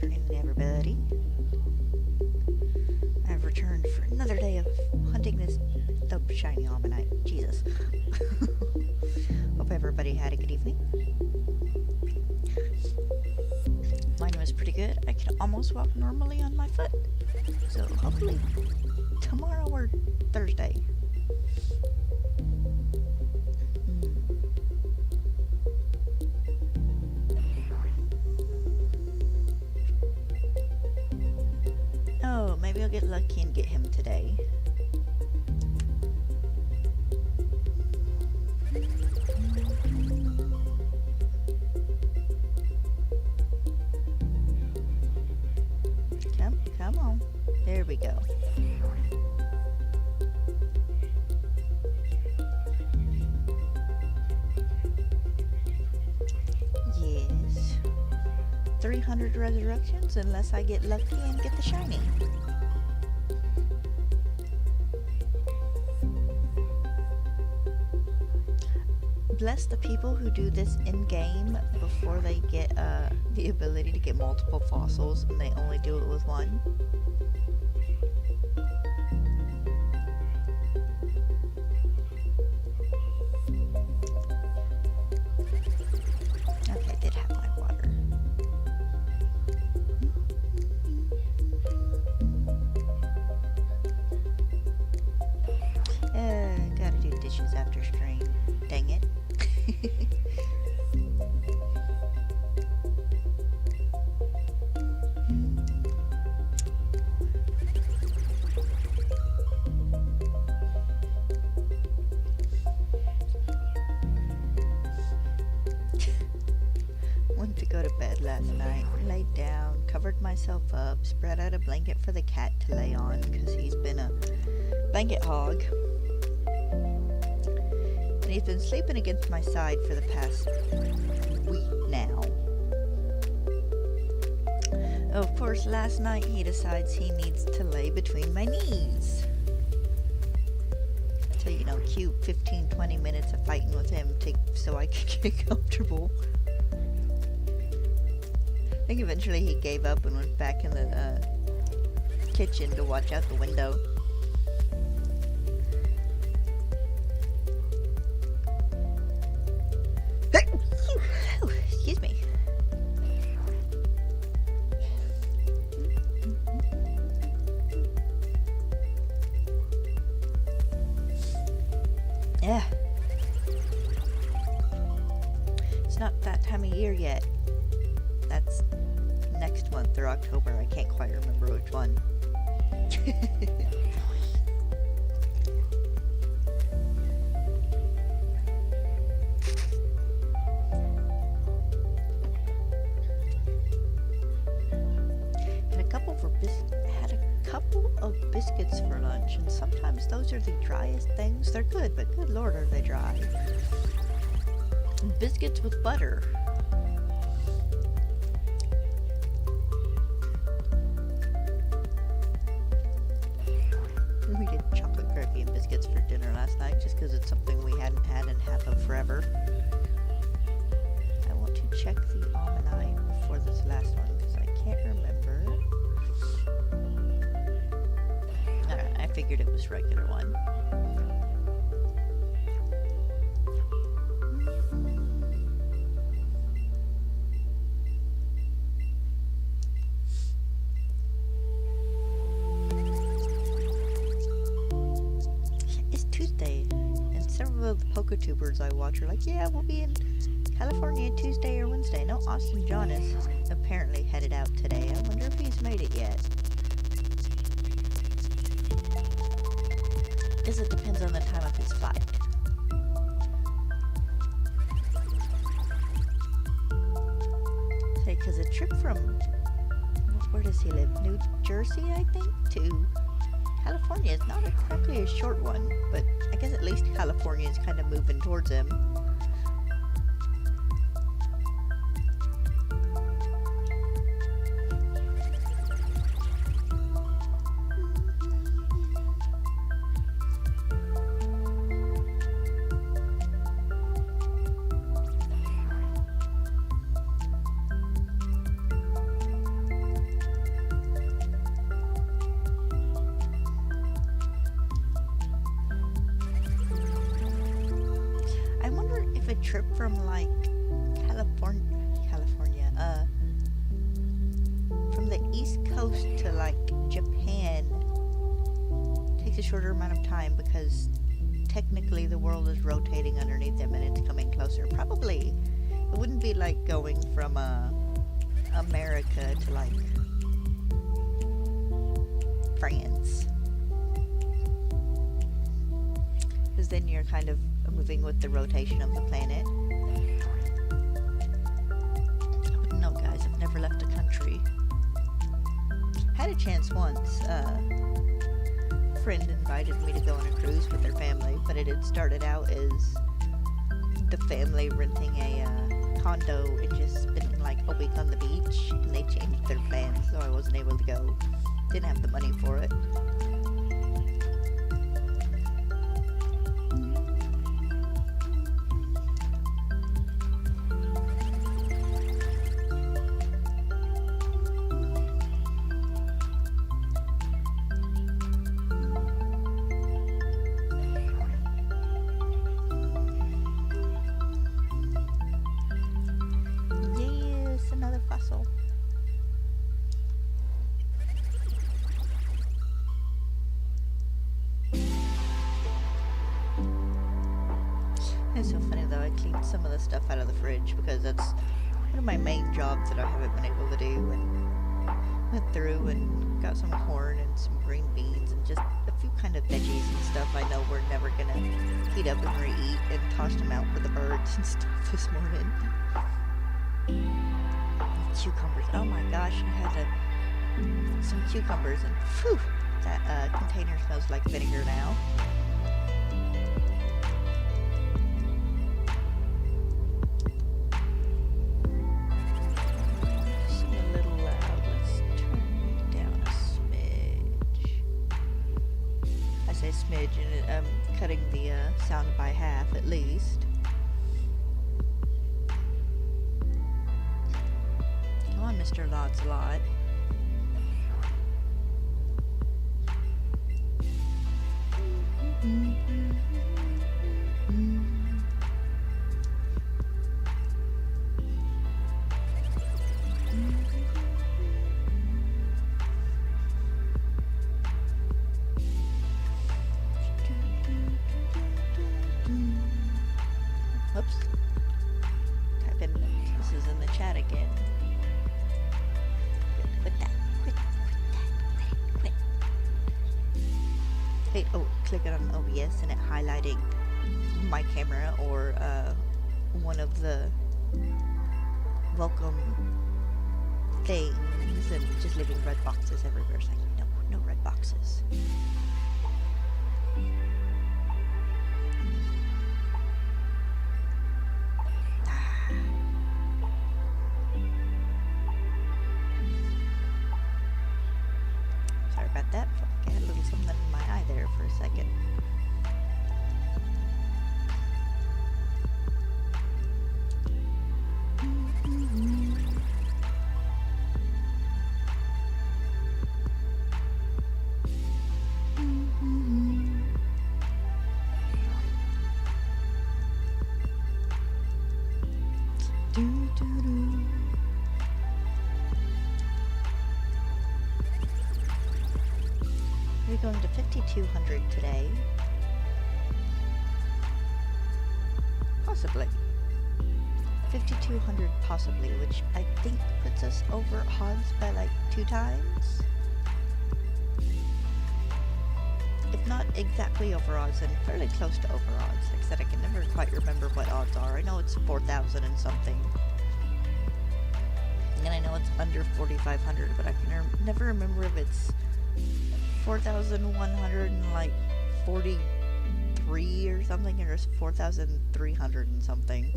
morning, everybody. I've returned for another day of hunting this shiny Omanyte. Jesus. Hope everybody had a good evening. Mine was pretty good. I can almost walk normally on my foot. So hopefully tomorrow or Thursday. Oh, maybe I'll get lucky and get him today. Come on. There we go. Yes. 300 resurrections unless I get lucky and get the shiny. Bless the people who do this in-game before they get the ability to get multiple fossils and they only do it with one. Okay, I did have my water. Gotta do dishes after stream. Dang it. Went to go to bed last night, laid down, covered myself up, spread out a blanket for the cat to lay on because he's been a blanket hog. And he's been sleeping against my side for the past week now. Oh, of course, last night he decides he needs to lay between my knees. So, you know, cute 15-20 minutes of fighting with him so I could get comfortable. I think eventually he gave up and went back in the kitchen to watch out the window. Excuse me. Yeah. It's not that time of year yet. That's next month or October. I can't quite remember which one. Had a couple of biscuits for lunch, and sometimes those are the driest things. They're good, but good lord are they dry. And biscuits with butter. We did chocolate gravy and biscuits for dinner last night just because it's something we hadn't had in half of forever. I want to check the Omanyte before this last one because I can't remember. Alright, I figured it was regular one. It's Tuesday, and several of the PokeTubers I watch are like, yeah, we'll be in California Tuesday or Wednesday. No, Austin John is apparently headed out today. I wonder if he's made it yet. Guess it depends on the time of his flight. Say, because a trip from, where does he live? New Jersey, I think, to California is not exactly a short one, but I guess at least California is kind of moving towards him. trip from like California, from the East Coast to like Japan takes a shorter amount of time because technically the world is rotating underneath them and it's coming closer. Probably it wouldn't be like going from America to like France, because then you're kind of moving with the rotation of the planet. I wouldn't know, guys. I've never left a country. Had a chance once. A friend invited me to go on a cruise with their family, but it had started out as the family renting a condo and just spending like a week on the beach, and they changed their plans, so I wasn't able to go. Didn't have the money for it. Yes, another fossil. It's so funny though, I cleaned some of the stuff out of the fridge because that's one of my main jobs that I haven't been able to do, and went through and got some corn and some green beans and just a few kind of veggies and stuff I know we're never gonna heat up and re-eat, and tossed them out for the birds and stuff this morning. Cucumbers, oh my gosh, I had some cucumbers and phew, that container smells like vinegar now. Smidge, and I'm cutting the sound by half at least. Come on, Mr. Lancelot. Whoops. Type in this is in the chat again. Quit that. Quit that. Quit. Hey, oh, click it on OBS and it highlighting my camera or one of the welcome things and just leaving red boxes everywhere. It's like, no red boxes. Sorry about that. I had a little something in my eye there for a second. We're going to 5200 today. Possibly. 5200 possibly, which I think puts us over odds by like 2 times. If not exactly over odds, then fairly close to over odds. Like I said, I can never quite remember what odds are. I know it's 4,000 and something. And I know it's under 4,500, but I can never remember if it's 4,143 or something, or just 4,300 and something.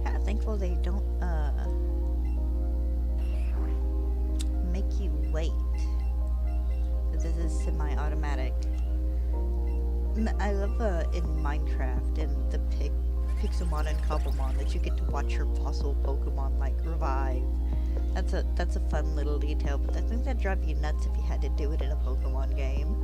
I'm thankful they don't make you wait. This is semi-automatic. I love in Minecraft and the Pixelmon and Cobblemon that you get to watch your fossil Pokemon like revive. That's a fun little detail, but I think that'd drive you nuts if you had to do it in a Pokemon game.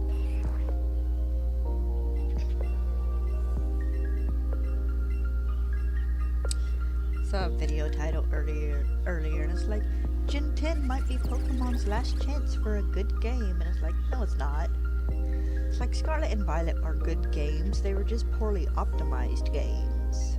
Saw a video title earlier, and it's like, Gen 10 might be Pokemon's last chance for a good game, and it's like, no, it's not. It's like Scarlet and Violet are good games, they were just poorly optimized games.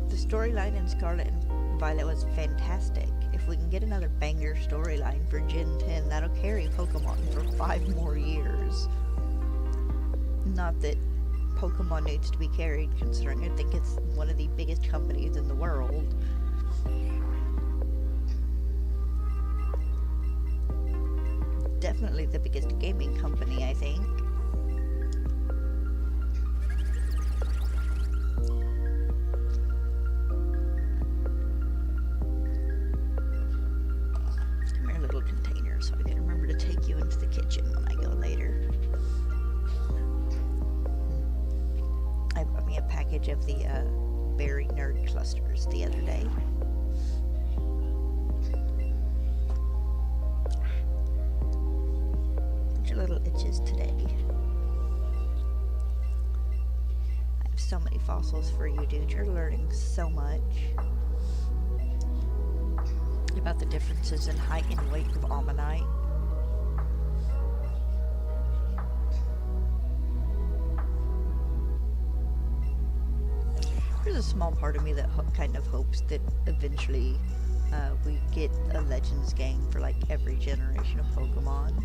The storyline in Scarlet and Violet was fantastic. If we can get another banger storyline for Gen 10, that'll carry Pokemon for 5 more years. Not that Pokemon needs to be carried, considering I think it's one of the biggest companies in the world. Definitely the biggest gaming company, I think. Come here, little container, so I can remember to take you into the kitchen when I go later. I bought me a package of the berry nerd clusters the other day. Little itches today. I have so many fossils for you, dude. You're learning so much about the differences in height and weight of Omanyte. There's a small part of me that kind of hopes that eventually we get a Legends game for like every generation of Pokemon.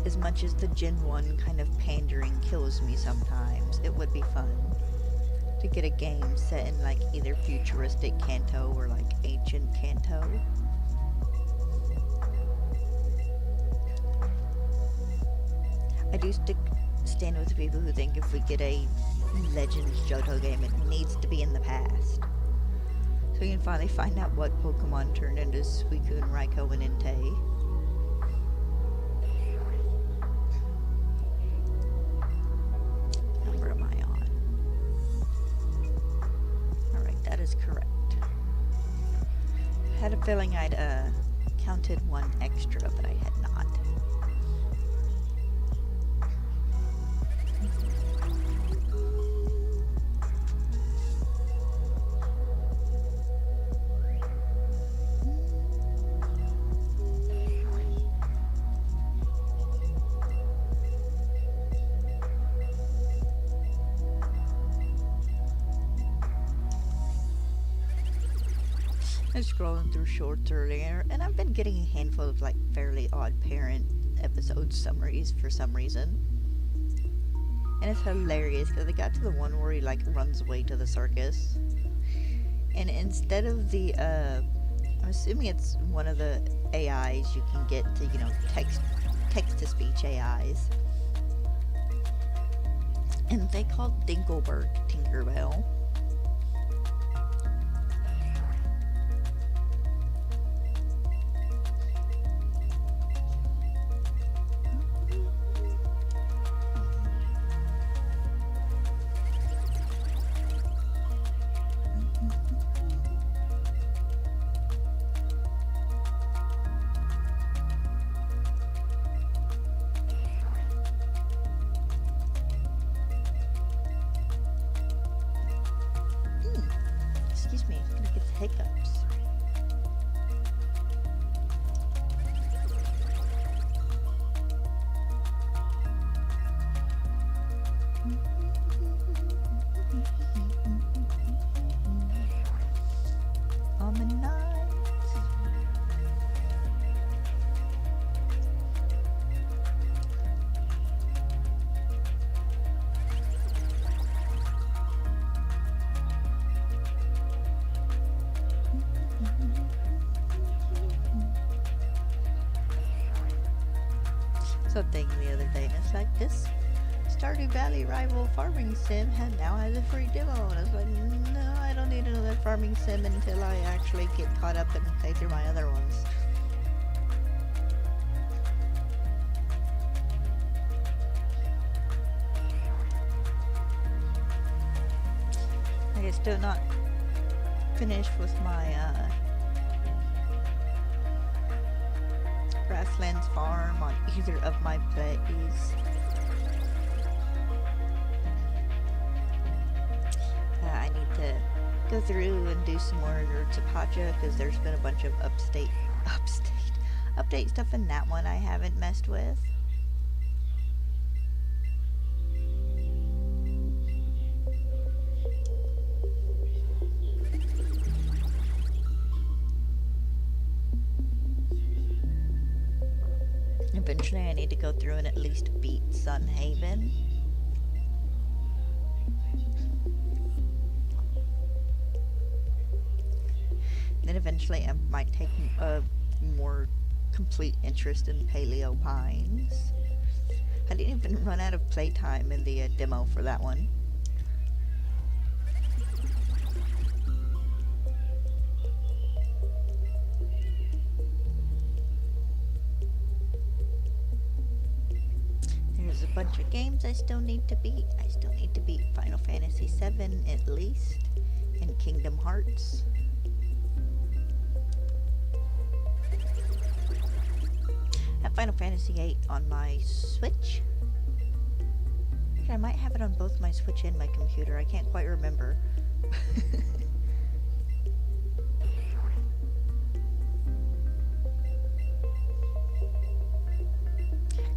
As much as the Gen 1 kind of pandering kills me sometimes, it would be fun to get a game set in like either futuristic Kanto or like ancient Kanto. I do stand with the people who think if we get a Legends Johto game, it needs to be in the past. So we can finally find out what Pokemon turned into Suicune, Raikou, and Entei. Correct. I had a feeling I'd counted one extra, but I had not. I was scrolling through shorts earlier, and I've been getting a handful of like Fairly Odd Parent episode summaries for some reason. And it's hilarious because they got to the one where he like runs away to the circus. And instead of the, I'm assuming it's one of the AIs you can get to, you know, text-to-speech AIs. And they called Dinkelberg Tinkerbell. Excuse me, I'm gonna get the hiccups. Omanyte. Something the other day, and it's like, this Stardew Valley rival farming sim now has a free demo, and I was like, no, I don't need another farming sim until I actually get caught up and play through my other ones. I'm still not finished with my grasslands farm on either of my plays. I need to go through and do some more Tapacha because there's been a bunch of update stuff in that one I haven't messed with. Eventually I need to go through and at least beat Sunhaven. Then eventually I might take a more complete interest in Paleo Pines. I didn't even run out of playtime in the demo for that one. There's a bunch of games I still need to beat. I still need to beat Final Fantasy VII at least, and Kingdom Hearts. I have Final Fantasy VIII on my Switch. I might have it on both my Switch and my computer. I can't quite remember.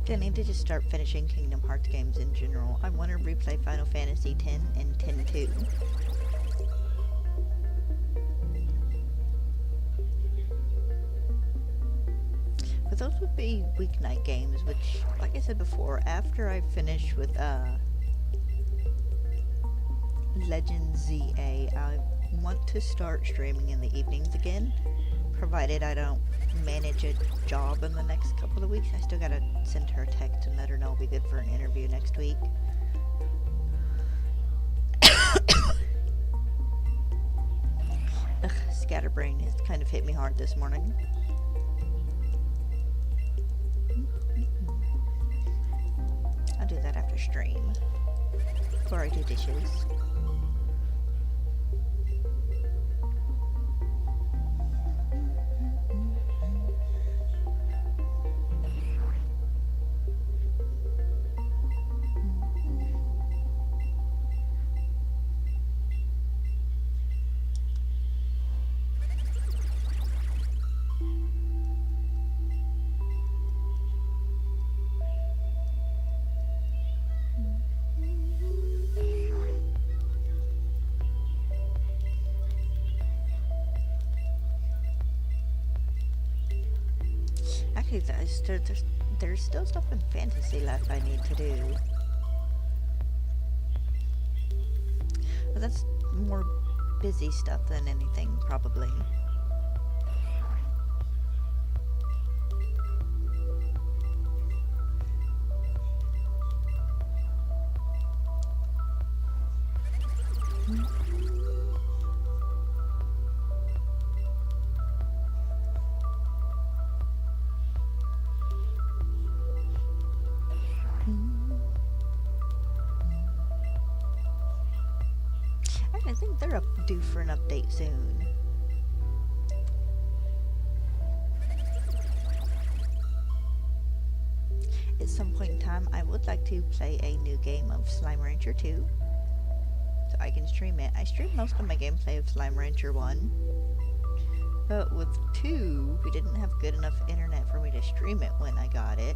I need to just start finishing Kingdom Hearts games in general. I want to replay Final Fantasy X and X-2. But those would be weeknight games, which, like I said before, after I finish with Legend ZA, I want to start streaming in the evenings again, provided I don't manage a job in the next couple of weeks. I still gotta send her a text and let her know I'll be good for an interview next week. Ugh, scatterbrain has kind of hit me hard this morning. I'll do that after stream, before I do dishes. There's still stuff in fantasy left I need to do. But that's more busy stuff than anything, probably. I think they're due for an update soon. At some point in time, I would like to play a new game of Slime Rancher 2, so I can stream it. I streamed most of my gameplay of Slime Rancher 1, but with 2, we didn't have good enough internet for me to stream it when I got it.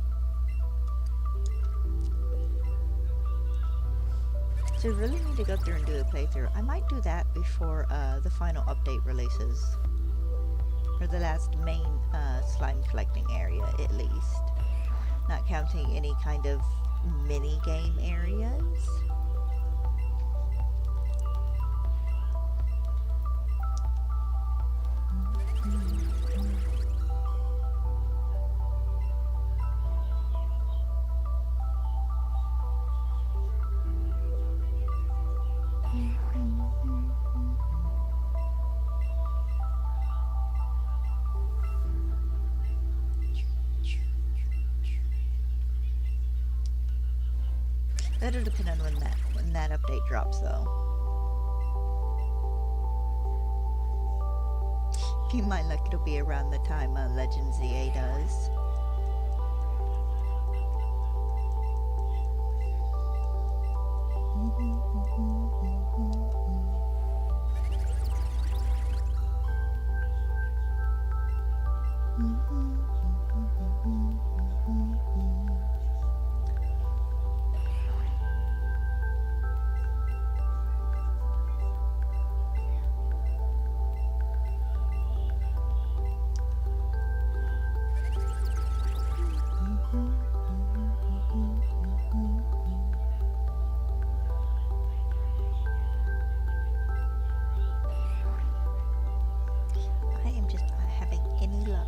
So I really need to go through and do a playthrough. I might do that before the final update releases. Or the last main slime collecting area, at least. Not counting any kind of mini-game areas. That'll depend on when that update drops, though. He might look, it'll be around the time Legends ZA does. I am just not having any luck.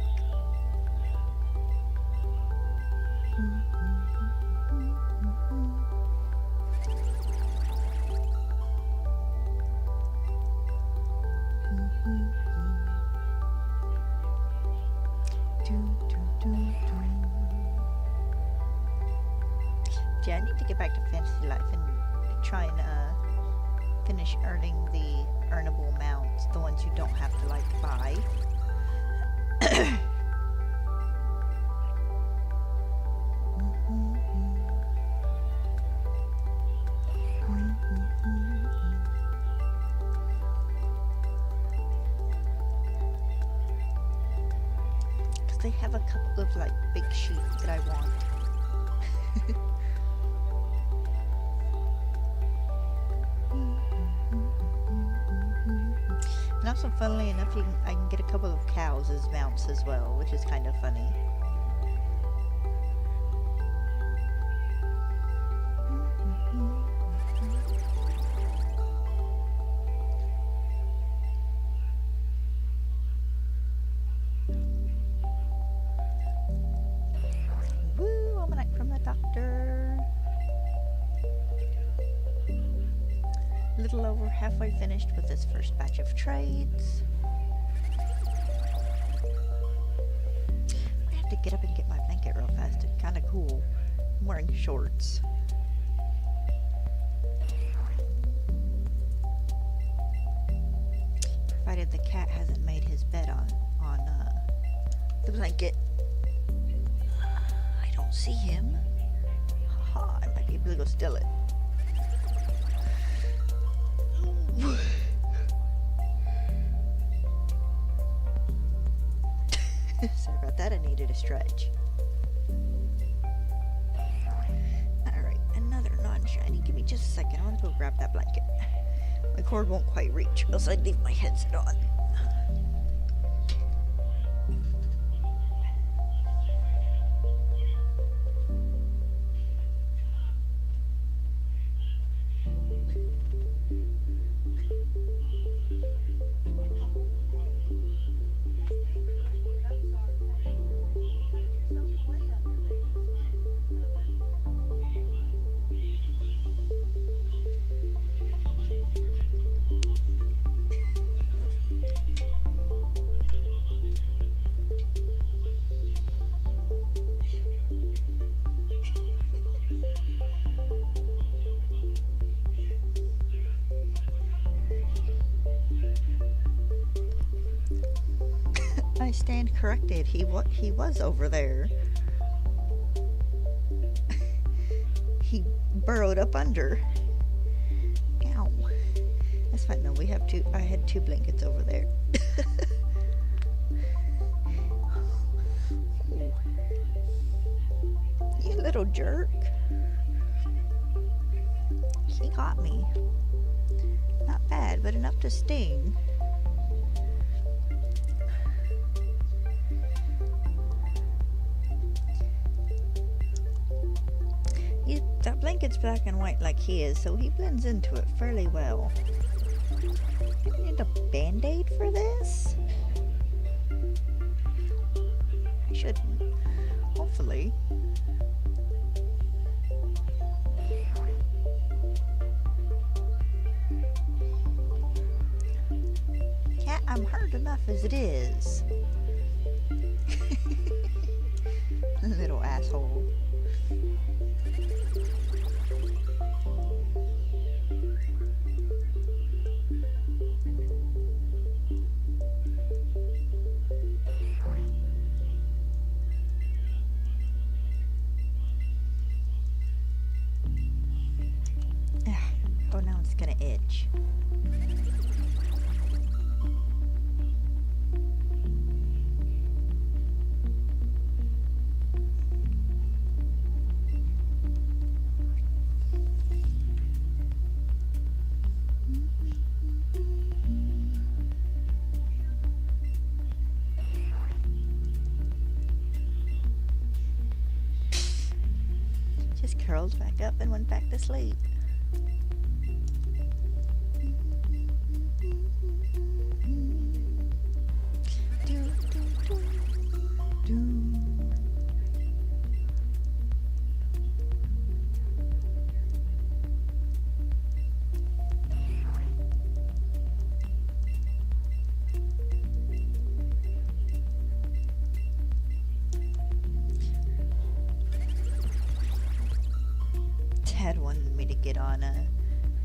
Yeah, I need to get back to Fantasy Life and try and finish earning the earnable mounts, the ones you don't have to like buy. Because they have a couple of like big sheep that I want. And also, funnily enough, I can get a couple of cows as mounts as well, which is kind of funny. Woo! Omanyte from the doctor. A little over halfway finished with this first batch of trades. I have to get up and get my blanket real fast. It's kind of cool. I'm wearing shorts. Provided the cat hasn't made his bed on the blanket. I don't see him. Haha, I might be able to go steal it. Sorry about that, I needed a stretch. Alright, another non-shiny. Give me just a second, I want to go grab that blanket. My cord won't quite reach, else I'd leave my headset on. I stand corrected. He was over there. He burrowed up under. Ow. That's fine. No, we have two. I had two blankets over there. You little jerk. He got me. Not bad, but enough to sting. That blanket's black and white like he is, so he blends into it fairly well. I need a band-aid for this? I shouldn't. Hopefully. Cat, I'm hurt enough as it is. Little asshole. Just curled back up and went back to sleep. Dad wanted me to get on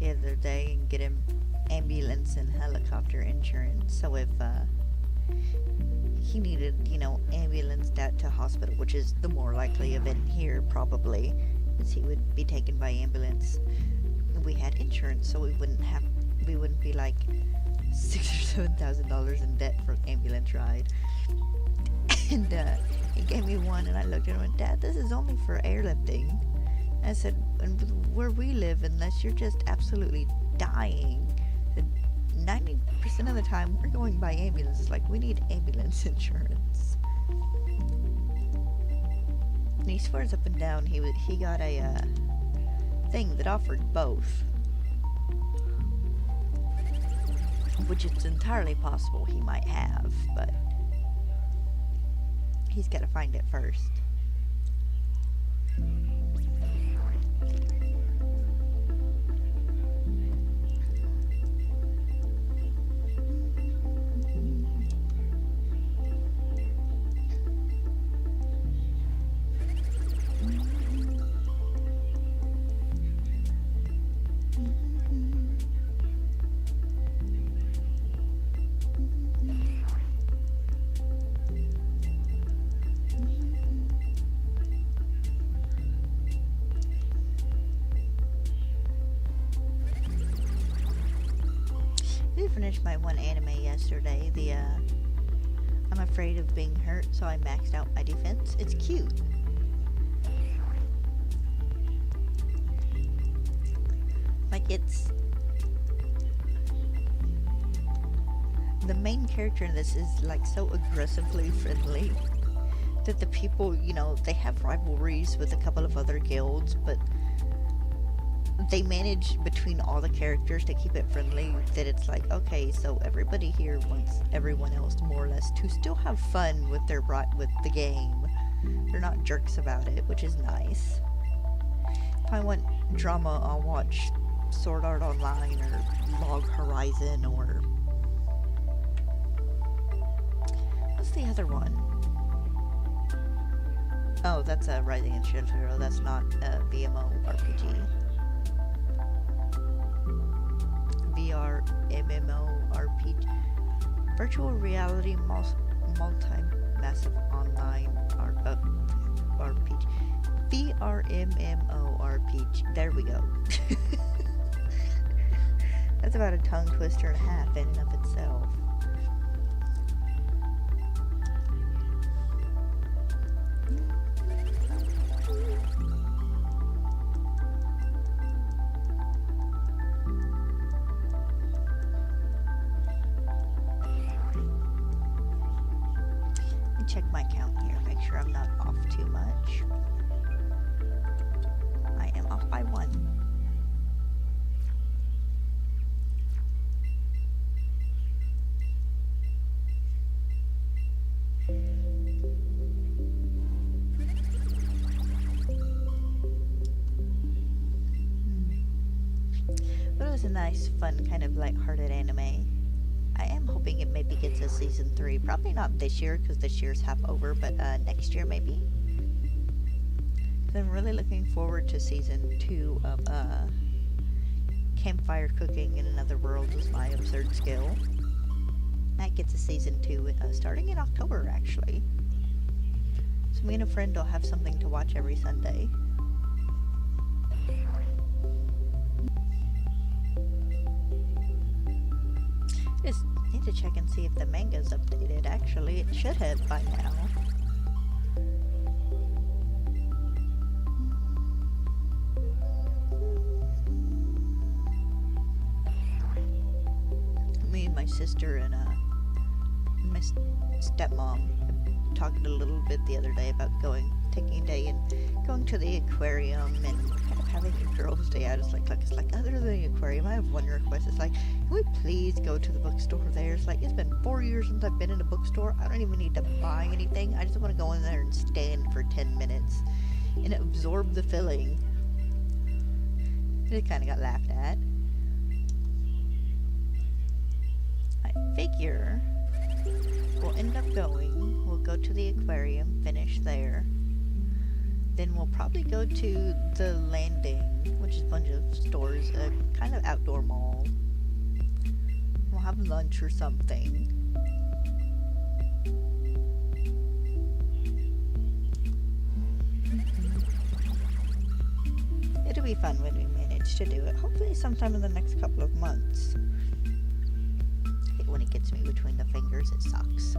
the other day and get him ambulance and helicopter insurance. So if he needed, ambulanced out to hospital, which is the more likely event here probably, because he would be taken by ambulance. We had insurance, so we wouldn't be like $6,000 or $7,000 in debt for ambulance ride. And he gave me one, and I looked at him and went, "Dad, this is only for airlifting." I said, "And where we live, unless you're just absolutely dying, 90% of the time we're going by ambulance. It's like, we need ambulance insurance." And he swears up and down he got a thing that offered both, which it's entirely possible he might have, but he's got to find it first. I finished my one anime yesterday, the I'm afraid of being hurt, so I maxed out my defense. It's cute. Like, it's... The main character in this is, like, so aggressively friendly that the people, they have rivalries with a couple of other guilds, but they manage between all the characters to keep it friendly, that it's like, okay, so everybody here wants everyone else more or less to still have fun with the game. They're not jerks about it, which is nice. If I want drama, I'll watch Sword Art Online or Log Horizon or... What's the other one? Oh, that's a Rising and Shield Hero. That's not a VMO RPG. VR MMORPG, virtual reality multi-massive online RPG, VR MMORPG. There we go. That's about a tongue twister and a half in and of itself. Check my count here, make sure I'm not off too much. I am off by 1. But it was a nice, fun, kind of light-hearted anime. I am hoping it maybe gets a season 3. Probably not this year, because this year's half over, but next year maybe. I'm really looking forward to season 2 of Campfire Cooking in Another World was my absurd skill. That gets a season 2 starting in October, actually. So me and a friend will have something to watch every Sunday. Just need to check and see if the manga's updated. Actually, it should have by now. Me and my sister and my stepmom talked a little bit the other day about taking a day and going going to the aquarium and kind of having a girls' day out. It's like other than the aquarium, I have one request. It's like, can we please go to the bookstore there? It's like, it's been 4 years since I've been in a bookstore. I don't even need to buy anything. I just want to go in there and stand for 10 minutes and absorb the feeling. It kind of got laughed at. I figure we'll end up going. We'll go to the aquarium, finish there. Then we'll probably go to the landing, which is a bunch of stores, a kind of outdoor mall. We'll have lunch or something. It'll be fun when we manage to do it. Hopefully sometime in the next couple of months. I hate when it gets me between the fingers, it sucks.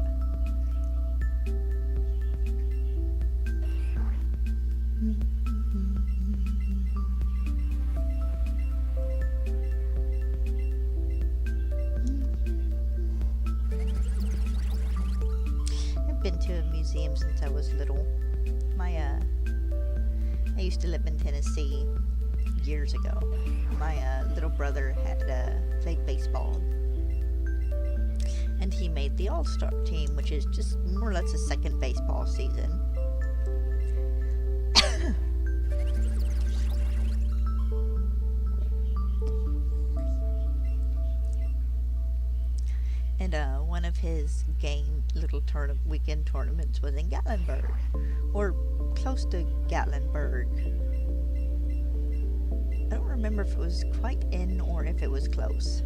I've been to a museum since I was little. I used to live in Tennessee years ago. My little brother had played baseball, and he made the All-Star team, which is just more or less a second baseball season. And one of his weekend tournaments was in Gatlinburg, or close to Gatlinburg. I don't remember if it was quite in or if it was close.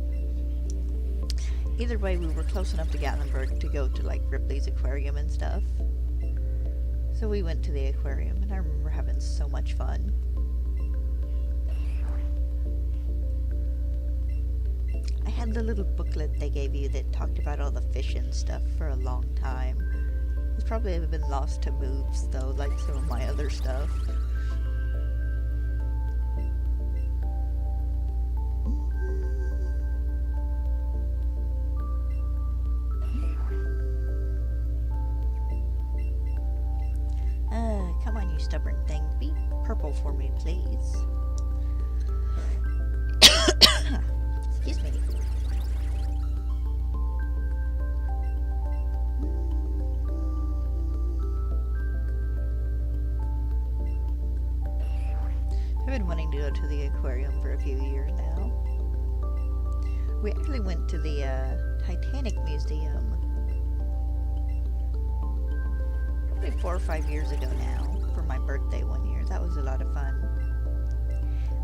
Either way, we were close enough to Gatlinburg to go to like Ripley's aquarium and stuff. So we went to the aquarium, and I remember having so much fun. I had the little booklet they gave you that talked about all the fish and stuff for a long time. It's probably been lost to moves though, like some of my other stuff. Come on, you stubborn thing. Be purple for me, please. Excuse me. I've been wanting to go to the aquarium for a few years now. We actually went to the Titanic Museum probably 4 or 5 years ago now for my birthday one year. That was a lot of fun.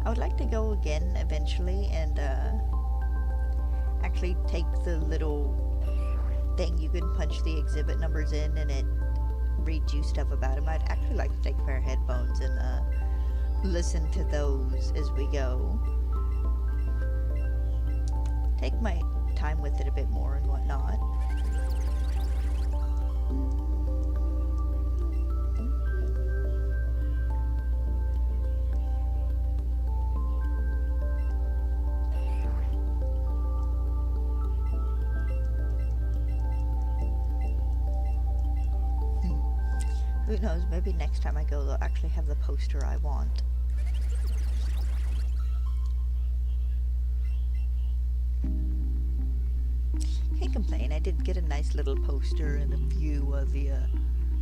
I would like to go again eventually and actually take the little thing you can punch the exhibit numbers in and it reads you stuff about them. I'd actually like to take a pair of headphones and listen to those as we go. Take my time with it a bit more and whatnot. Who knows, maybe next time I go they'll actually have the poster I want. Can't complain, I did get a nice little poster and a few of the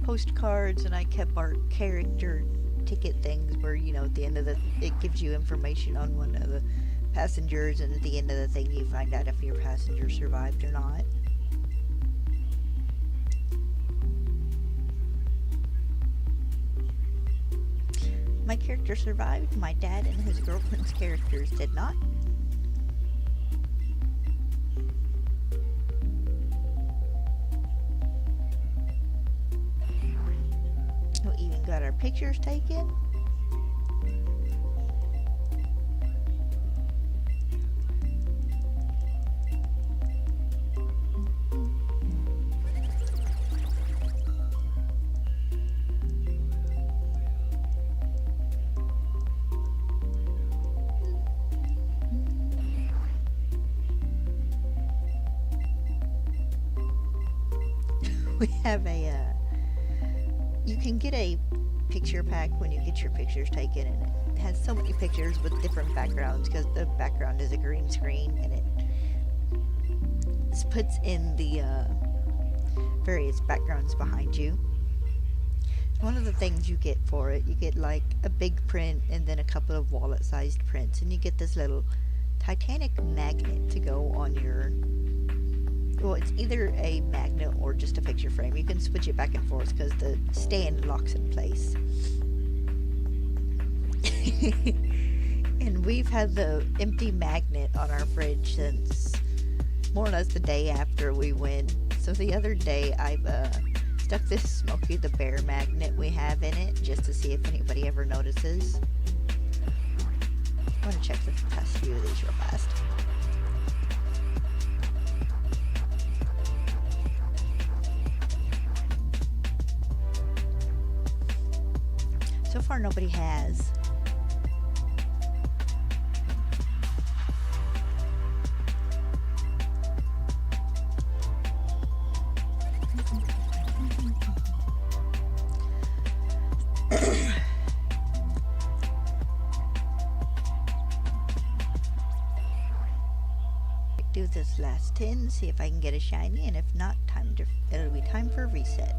postcards, and I kept our character ticket things where, you know, at the end of it gives you information on one of the passengers, and at the end of the thing you find out if your passenger survived or not. My character survived, my dad and his girlfriend's characters did not. We even got our pictures taken. We have a, you can get a picture pack when you get your pictures taken, and it has so many pictures with different backgrounds because the background is a green screen, and it puts in the various backgrounds behind you. One of the things you get for it, you get like a big print and then a couple of wallet-sized prints, and you get this little Titanic magnet to go on your... Well, it's either a magnet or just a picture frame. You can switch it back and forth because the stand locks in place. And we've had the empty magnet on our fridge since more or less the day after we went. So the other day I've stuck this Smokey the Bear magnet we have in it just to see if anybody ever notices. I want to check the past few of these real fast. So far nobody has. Do this last 10, see if I can get a shiny, and if not, it'll be time for reset.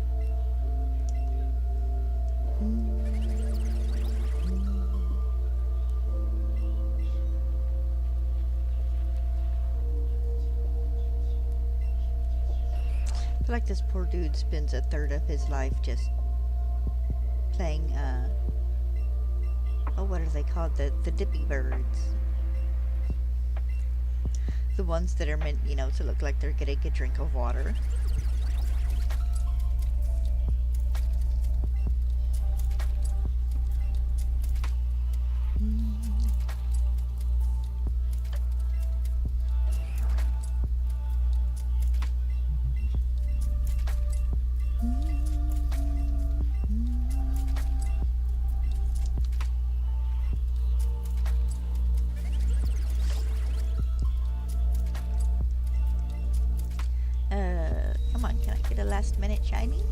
I feel like this poor dude spends a third of his life just playing, oh, what are they called? The dippy birds. The ones that are meant, you know, to look like they're getting a drink of water. Come on, can I get a last minute shiny?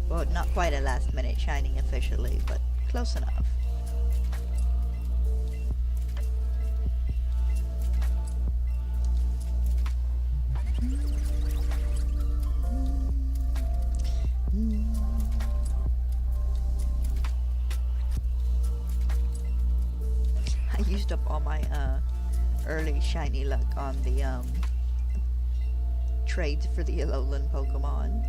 Well, not quite a last minute shiny officially, but close enough. I used up all my early shiny luck on the trades for the Alolan Pokemon.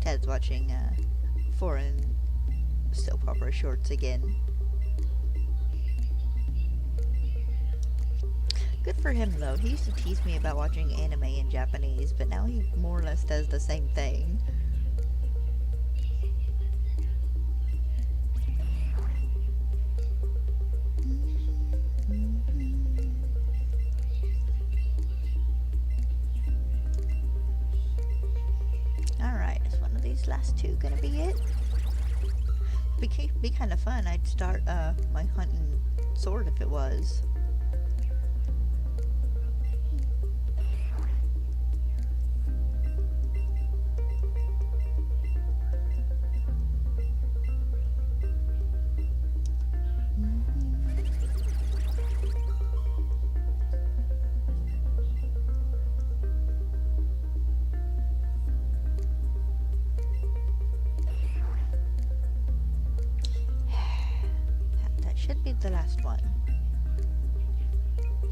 Ted's watching foreign soap opera shorts again. Good for him though. He used to tease me about watching anime in Japanese, but now he more or less does the same thing. Last two gonna be it. Be kind of fun. I'd start my hunting sword if it was. Should be the last one.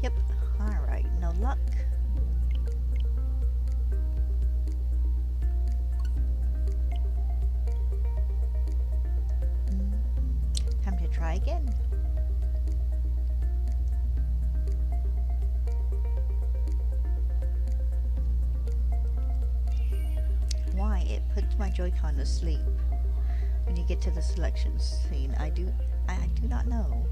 Yep. Alright, no luck. Time to try again. puts my Joy-Con to sleep when you get to the selection scene? I do not know.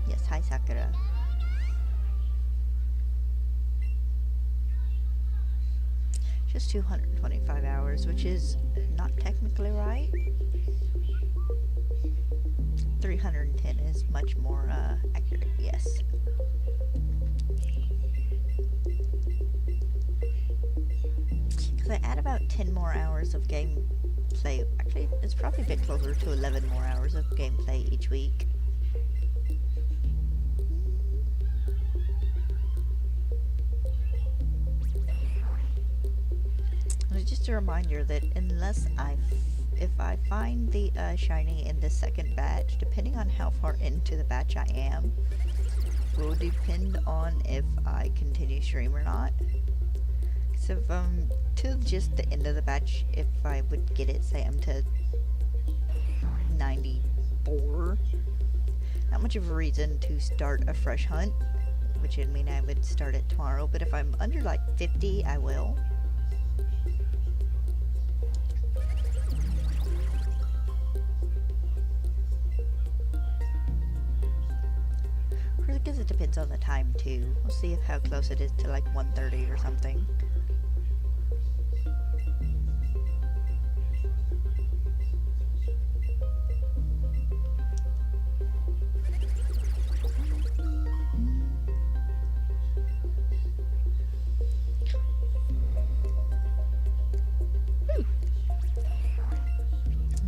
Yes, hi Sakura. Just 225 hours, which is not technically right. 310 is much more accurate, yes. Because I add about 10 more hours of gameplay. Actually, it's probably a bit closer to 11 more hours of gameplay each week. Just a reminder that if I find the shiny in the second batch, depending on how far into the batch I am, will depend on if I continue stream or not. So if I'm to just the end of the batch, if I would get it, say I'm to 94, not much of a reason to start a fresh hunt, which would mean I would start it tomorrow, but if I'm under like 50, I will. Because it depends on the time too. We'll see how close it is to like 1:30 or something.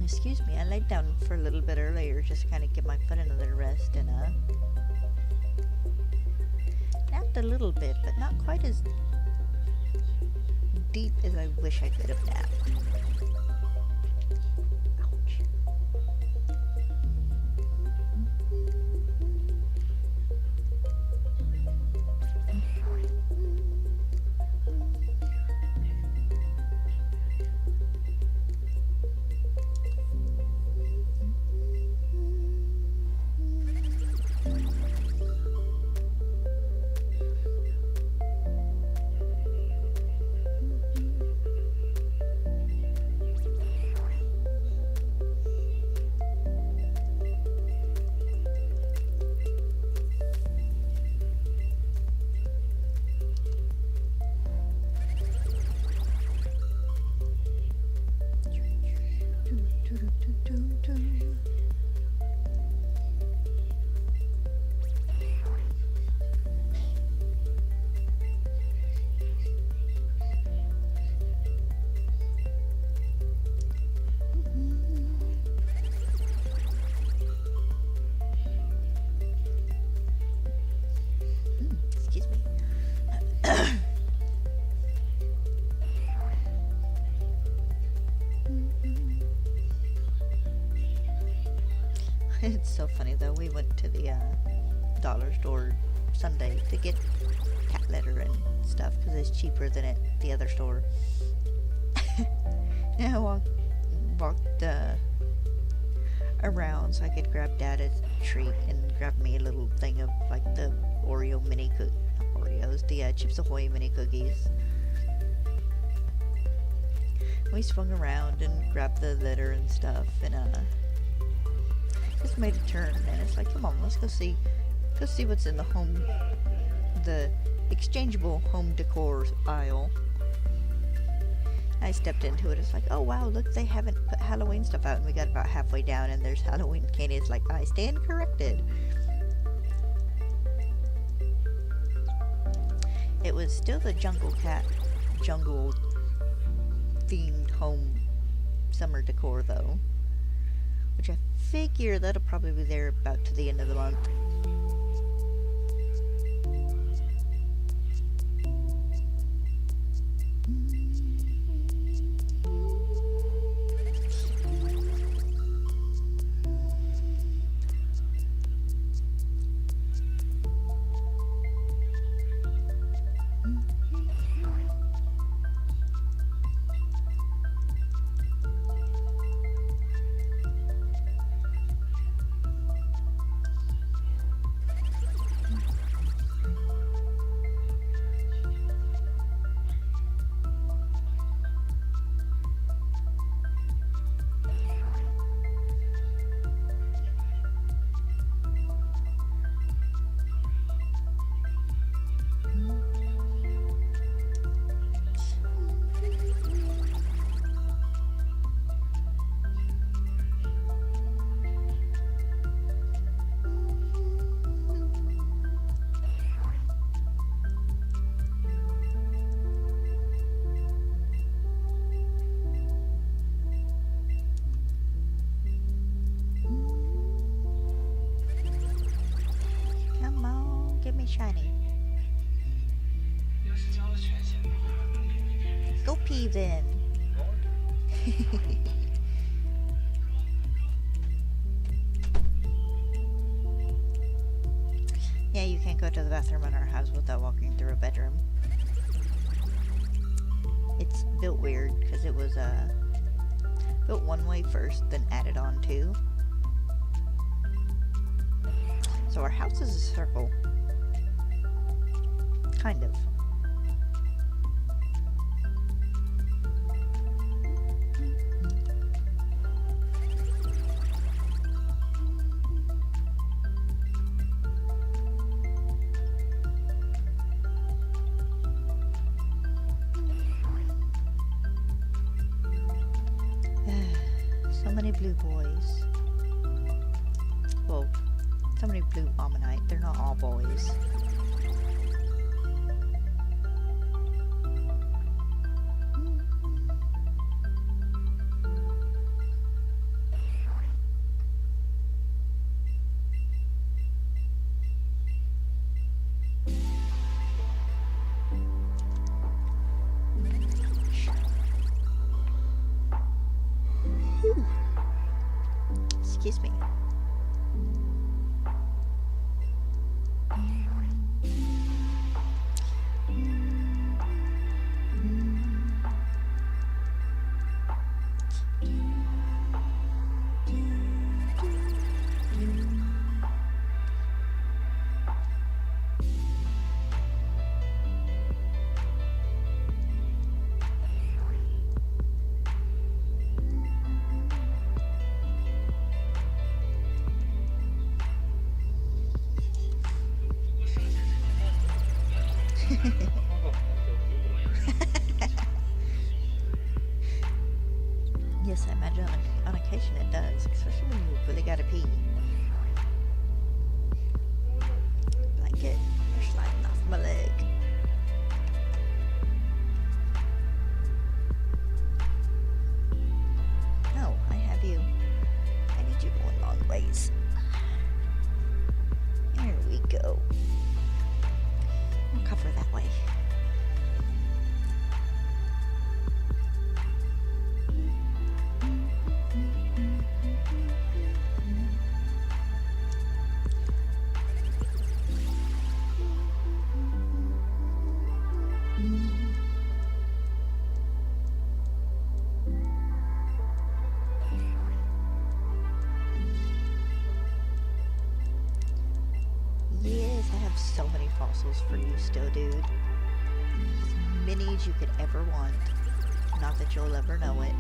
Excuse me, I laid down for a little bit earlier just to kind of give my foot another rest and napped a little bit, but not quite as deep as I wish I could have napped. Ouch. It's so funny though, we went to the dollar store Sunday to get cat litter and stuff because it's cheaper than at the other store. And I walked around so I could grab Dad a treat and grab me a little thing of like the Oreo mini Oreos, the Chips Ahoy mini cookies. We swung around and grabbed the litter and stuff and just made a turn and it's like, come on, let's go see what's in the exchangeable home decor aisle. I stepped into it, it's like, oh wow, look, they haven't put Halloween stuff out, and we got about halfway down and there's Halloween candy. It's like, I stand corrected. It was still the jungle themed home summer decor though, which I figure that'll probably be there about to the end of the month. leave then. Yeah, you can't go to the bathroom in our house without walking through a bedroom. It's built weird because it was built one way first, then added on two. So our house is a circle. Kind of. So many blue boys. Well, so many blue Omanyte. They're not all boys. Excuse me. Yes, I imagine on occasion it does, especially when you really gotta pee. Blanket, you're sliding off my leg. No, I have you. I need you going long ways. There we go. We'll cover that way. Yes, I have so many fossils for you still, dude. As many as you could ever want. Not that you'll ever know it.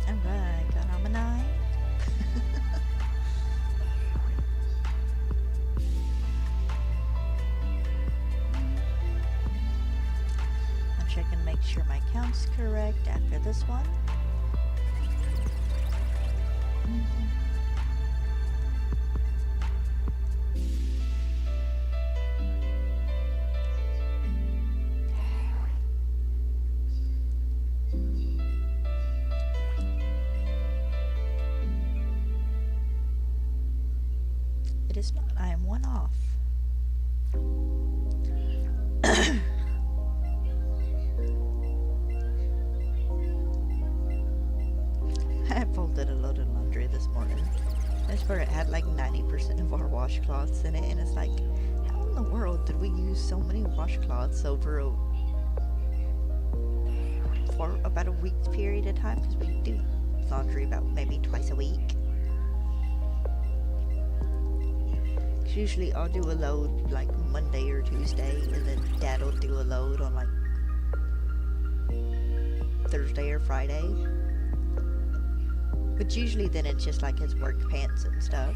Alright, got Omanyte. I'm checking to make sure my count's correct after this one. It is not. I am one off. I folded a load of laundry this morning. I swear it had like 90% of our washcloths in it, and it's like, how in the world did we use so many washcloths over for about a week's period of time? Because we do laundry about maybe twice a week. Usually I'll do a load like Monday or Tuesday, and then Dad'll do a load on like Thursday or Friday. But usually then it's just like his work pants and stuff.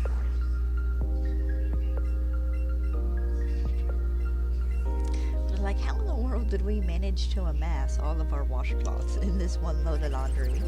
But like, how in the world did we manage to amass all of our washcloths in this one load of laundry?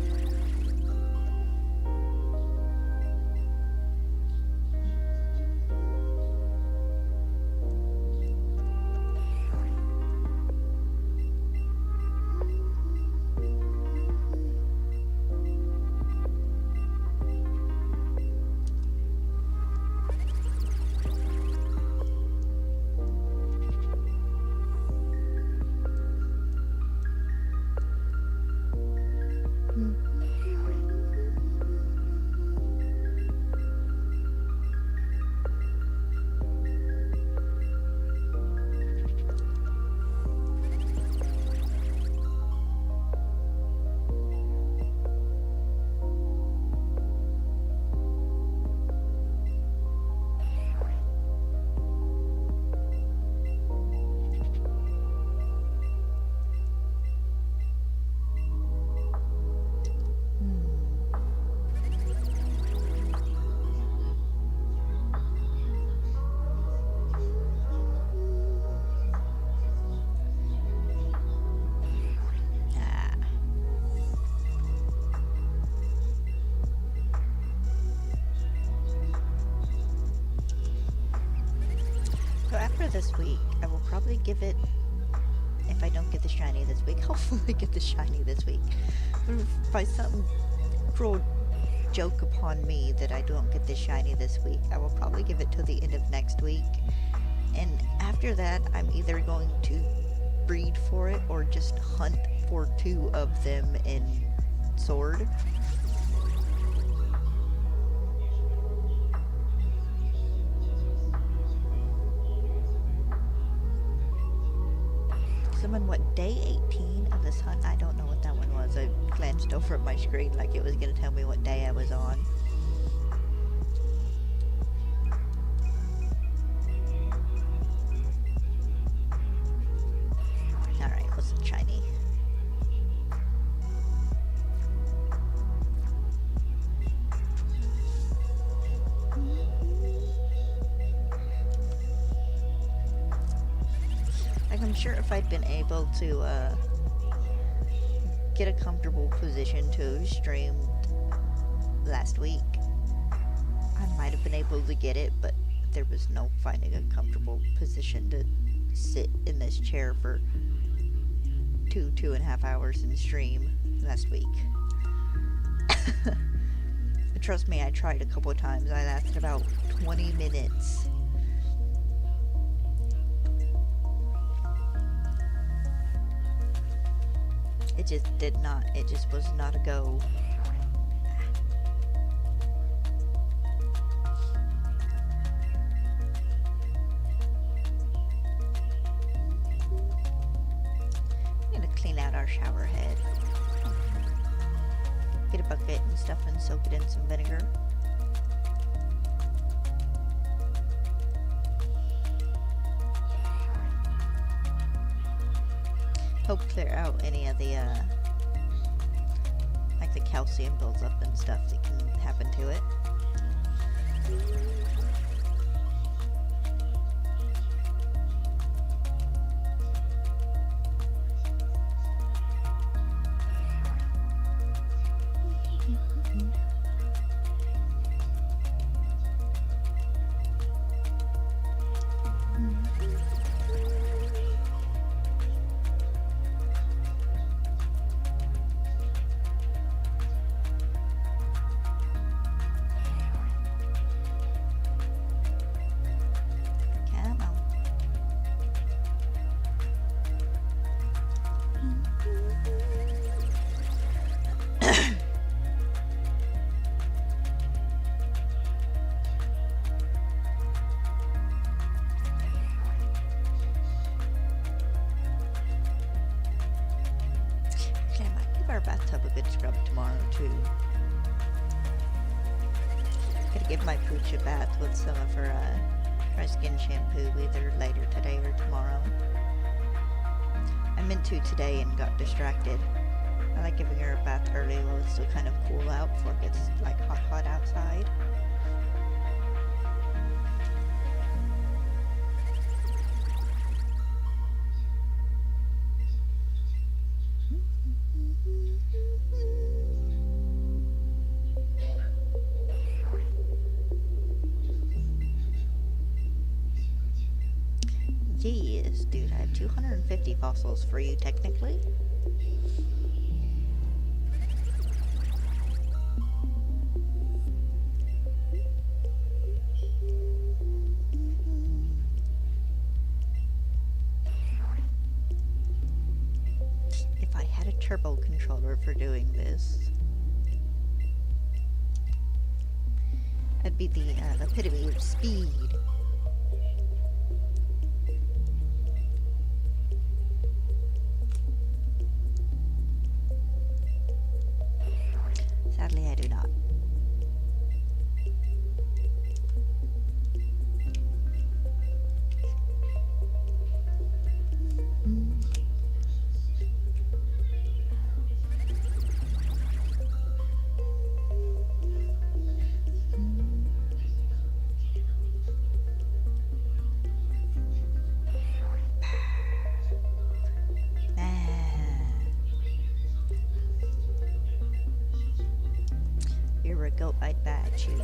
So after this week, I will probably give it, if I don't get the shiny this week, hopefully I get the shiny this week. But if by some cruel joke upon me that I don't get the shiny this week, I will probably give it till the end of next week. And after that, I'm either going to breed for it or just hunt for 2 of them in Sword. I'm on what, day 18 of this hunt? I don't know what that one was. I glanced over at my screen like it was going to tell me what day I was on. Alright, what's the shiny? Like, I'm sure if I'd been able to get a comfortable position to stream last week, I might have been able to get it, but there was no finding a comfortable position to sit in this chair for 2.5 hours and stream last week. Trust me, I tried a couple of times. I lasted about 20 minutes. It just did not, it just was not a go. I'm gonna clean out our shower head. Get a bucket and stuff and soak it in some vinegar. Help clear out any of the, like the calcium builds up and stuff that can happen to it. Our bathtub a good scrub tomorrow too. Gonna give my pooch a bath with some of her dry skin shampoo either later today or tomorrow. I meant to today and got distracted. I like giving her a bath early while it's still kind of cool out before it gets like hot outside. Yes, dude, I have 250 fossils for you technically. If I had a turbo controller for doing this, I'd be the epitome of speed. Sadly, I do not. You're a goat, I'd bat you.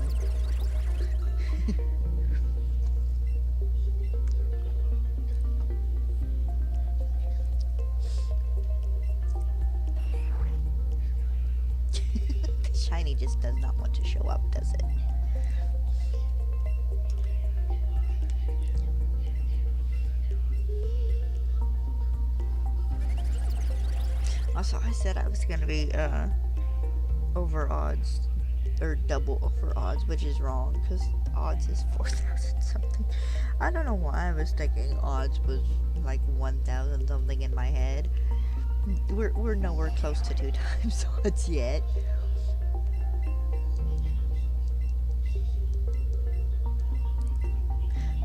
Shiny just does not want to show up, does it? Also, I said I was gonna be over odds, or double over odds, which is wrong because odds is 4,000 something. I don't know why I was thinking odds was like 1,000 something in my head. We're nowhere close to 2 times odds yet.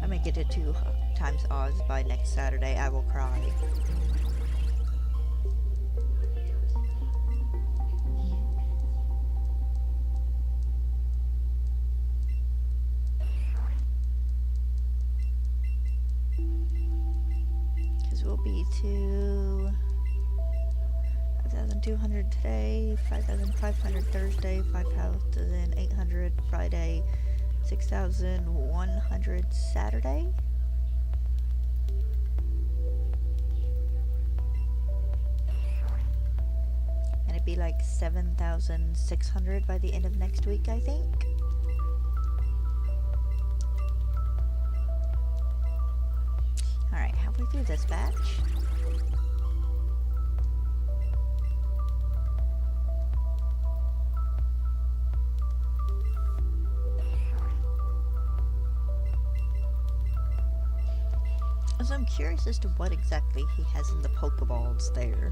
I may get to 2 times odds by next Saturday. I will cry. Will be to 5,200 today, 5,500 Thursday, 5,800 Friday, 6,100 Saturday. And it'd be like 7,600 by the end of next week, I think. Alright, halfway through this batch. So I'm curious as to what exactly he has in the Pokeballs there.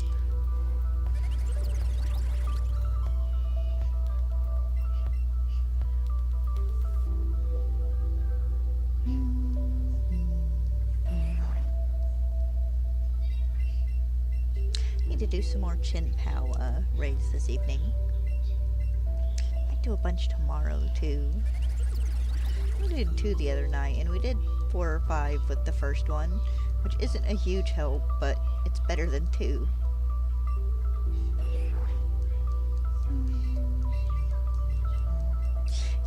Need to do some more Chin Pow raids this evening. Might do a bunch tomorrow too. We did 2 the other night, and we did 4 or 5 with the first one, which isn't a huge help, but it's better than 2.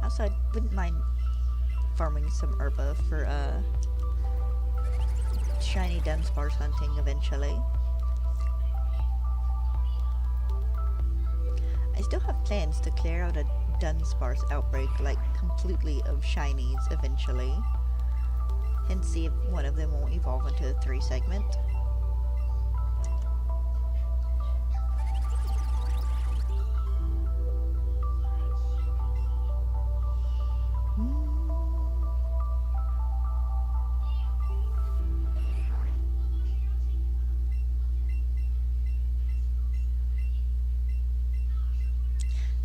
Also, I wouldn't mind farming some herba for shiny Dunsparce hunting eventually. I still have plans to clear out a Dunsparce outbreak, like completely of shinies eventually, and see if one of them won't evolve into a 3 segment.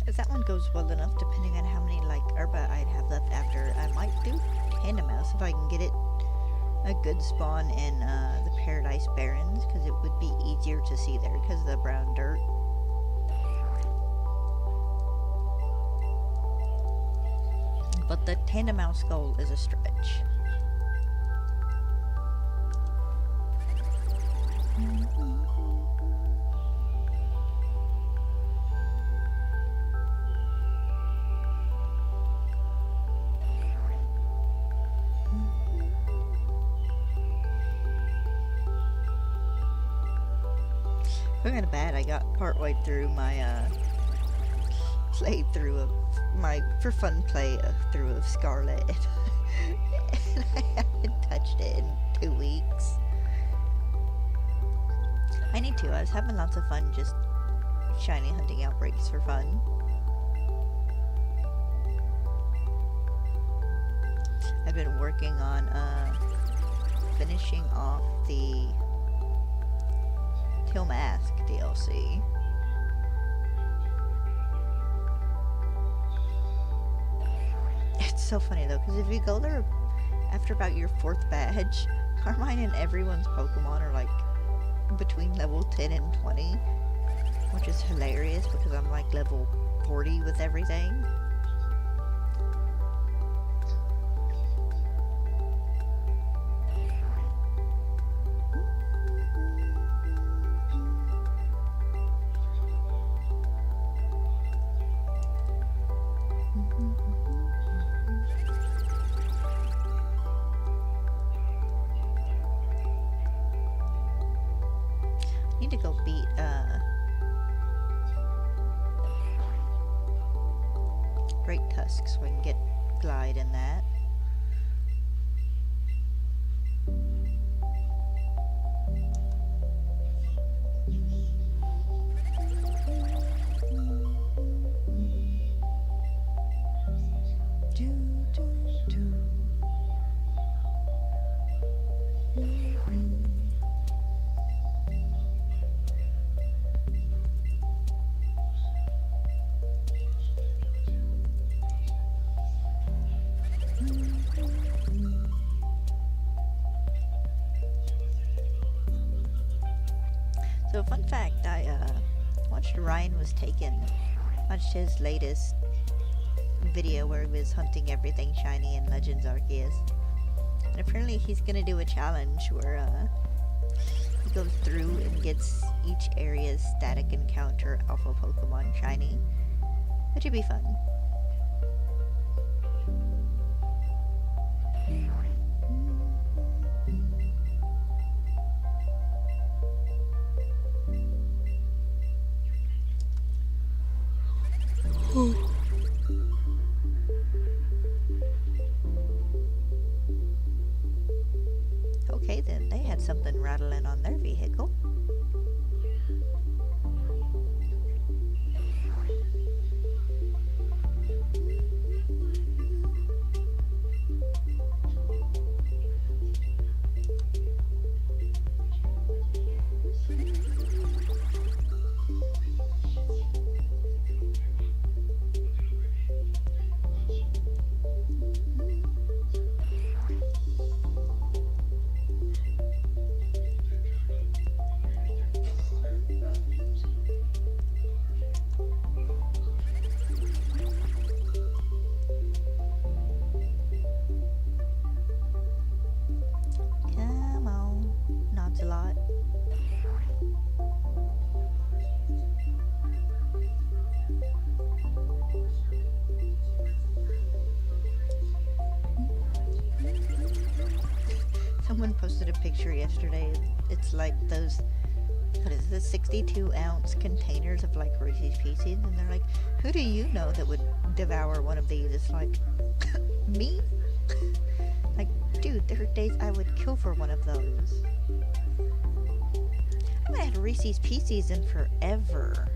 If that one goes well enough, depending on how many like herba I'd have left after, I might do Tandemaus if I can get it a good spawn in the Paradise Barrens, because it would be easier to see there because of the brown dirt. But the tandem mouse goal is a stretch. Kind of bad. I got partway through my playthrough of my for fun through of Scarlet, and I haven't touched it in 2 weeks. I need to. I was having lots of fun just shiny hunting outbreaks for fun. I've been working on finishing off the Kill Mask DLC. It's so funny though, because if you go there after about your 4th badge, Carmine and everyone's Pokemon are like between level 10 and 20, which is hilarious because I'm like level 40 with everything. Need to go beat Great Tusk so we can get Glide in that. So fun fact, I watched Ryan Was Taken, watched his latest video where he was hunting everything shiny in Legends Arceus. And apparently he's gonna do a challenge where he goes through and gets each area's static encounter alpha Pokemon shiny, which would be fun. Okay then, they had something rattling on their vehicle. Come on, nods a lot. Someone posted a picture yesterday. It's like those, what is this, 62-ounce containers of like Reese's Pieces, and they're like, who do you know that would devour one of these? It's like, me? Like, dude, there are days I would kill for one of those. I haven't had Reese's Pieces in forever.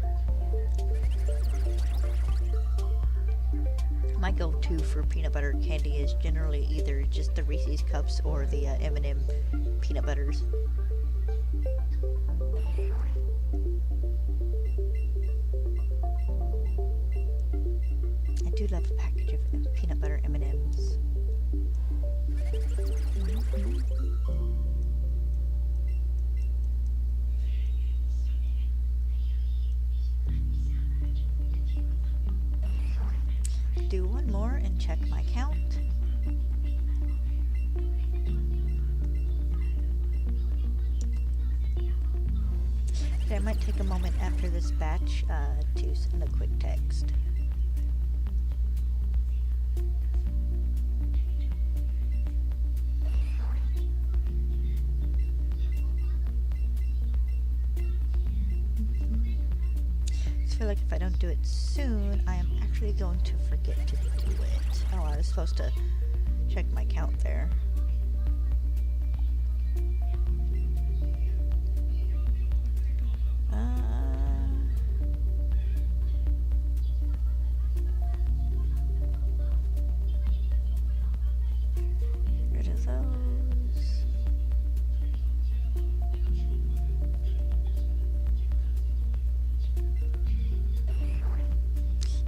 My go-to for peanut butter candy is generally either just the Reese's Cups or the M&M peanut butters. I do love a package of peanut butter M&Ms. Do one more and check check my count. Okay, I might take a moment after this batch to send a quick text. I feel like if I don't do it soon, I am actually going to forget to do it. Oh, I was supposed to check my count there. Rid of those.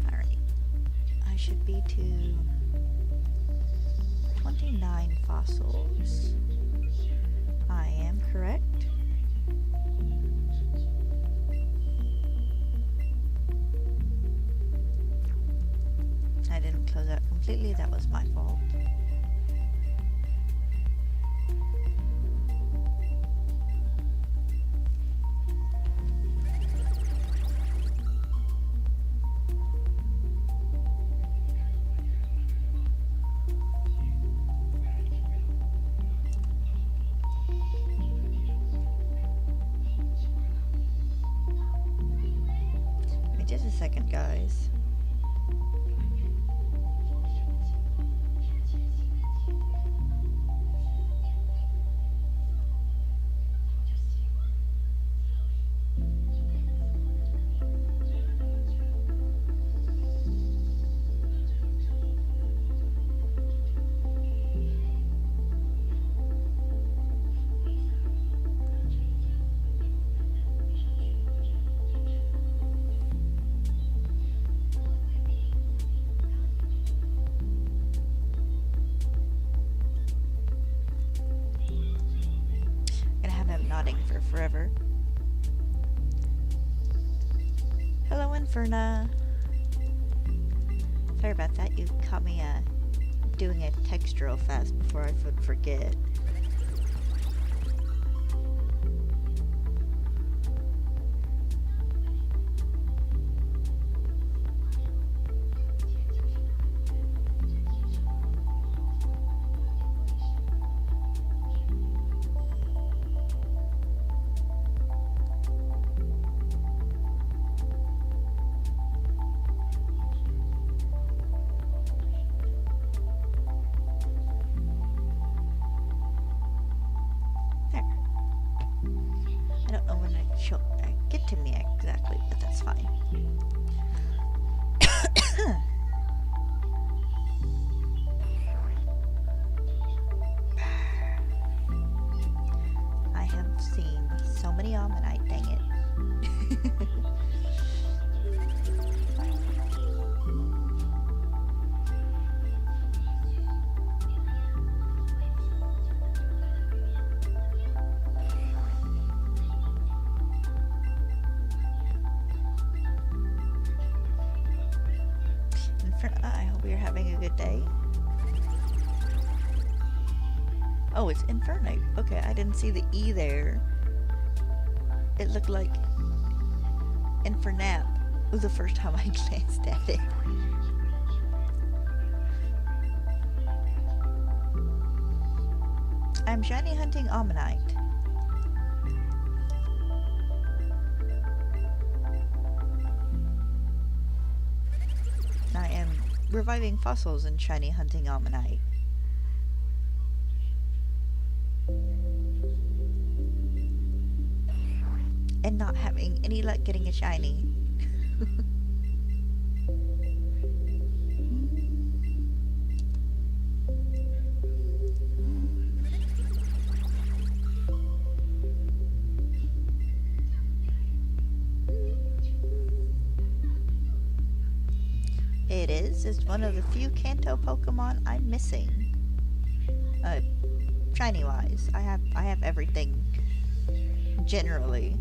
Alright. I should be to 29 fossils. I am correct. I didn't close out completely, that was my fault. Just a second, guys. Nodding for forever. Hello, Inferna. Sorry about that. You caught me doing a text real fast before I would forget. Get to me exactly, but that's fine. I have seen so many Omanyte, dang it. I hope you're having a good day. Oh, it's Inferno. Okay, I didn't see the E there. It looked like Infernap was the first time I glanced at it. I'm shiny hunting Omanyte. I am reviving fossils and shiny hunting Omanyte. And not having any luck getting a shiny. It is. It's one of the few Kanto Pokemon I'm missing. Shiny wise. I have everything generally.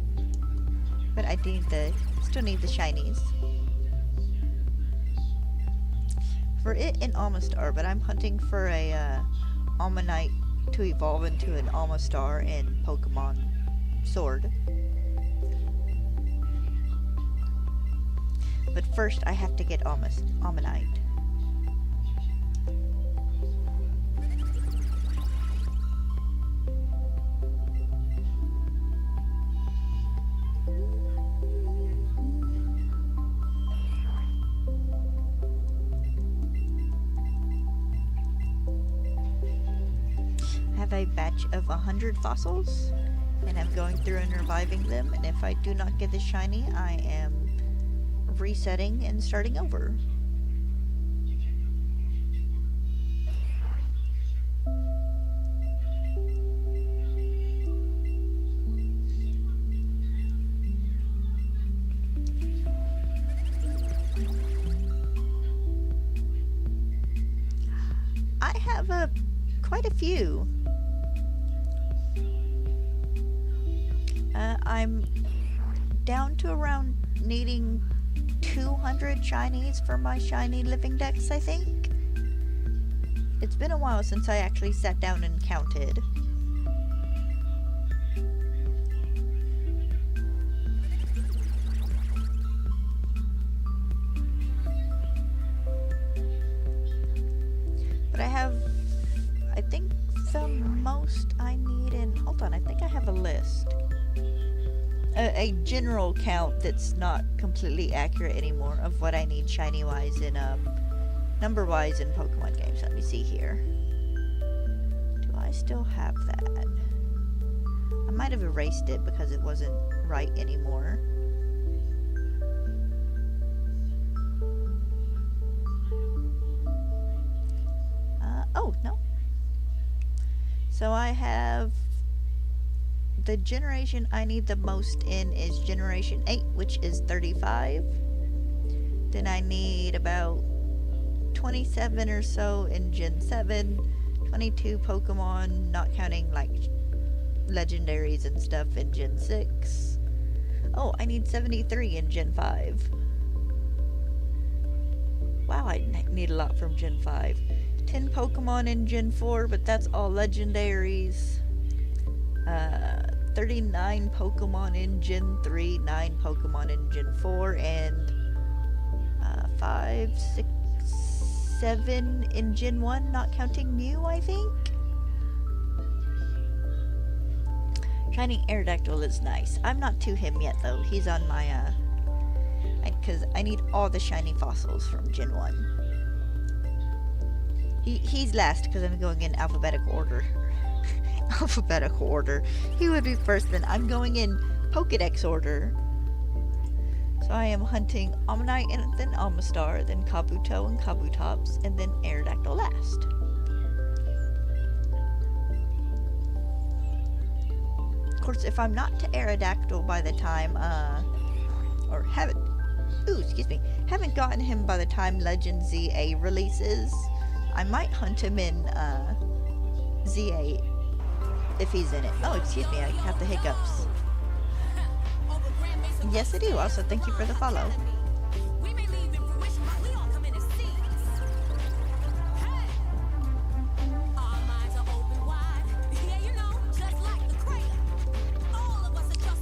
But I still need the shinies. For it and Amistar, but I'm hunting for a Omanyte to evolve into an Amistar in Pokemon Sword. But first, I have to get Omanyte. A batch of 100 fossils, and I'm going through and reviving them, and if I do not get the shiny, I am resetting and starting over. I have quite a few. I'm down to around needing 200 shinies for my shiny living dex, I think. It's been a while since I actually sat down and counted. But I have, I think, the most I need in... Hold on, I think I have a list. A general count that's not completely accurate anymore of what I need shiny-wise and number-wise in Pokemon games. Let me see here. Do I still have that? I might have erased it because it wasn't right anymore. Oh, no. So I have... The generation I need the most in is Generation 8, which is 35. Then I need about 27 or so in Gen 7. 22 Pokemon, not counting like legendaries and stuff, in Gen 6. Oh, I need 73 in Gen 5. Wow, I need a lot from Gen 5. 10 Pokemon in Gen 4, but that's all legendaries. 39 Pokemon in Gen 3, 9 Pokemon in Gen 4, and 5, 6, 7 in Gen 1, not counting Mew, I think? Shiny Aerodactyl is nice. I'm not to him yet, though. He's on my, because I need all the shiny fossils from Gen 1. He's last, because I'm going in alphabetical order. Alphabetical order. He would be first, then I'm going in Pokedex order. So I am hunting Omanyte and then Amistar, then Kabuto and Kabutops, and then Aerodactyl last. Of course, if I'm not to Aerodactyl by the time, or haven't gotten him by the time Legend ZA releases, I might hunt him in, ZA if he's in it. Oh, excuse me, I have the hiccups. Yes, I do. Also, thank you for the follow.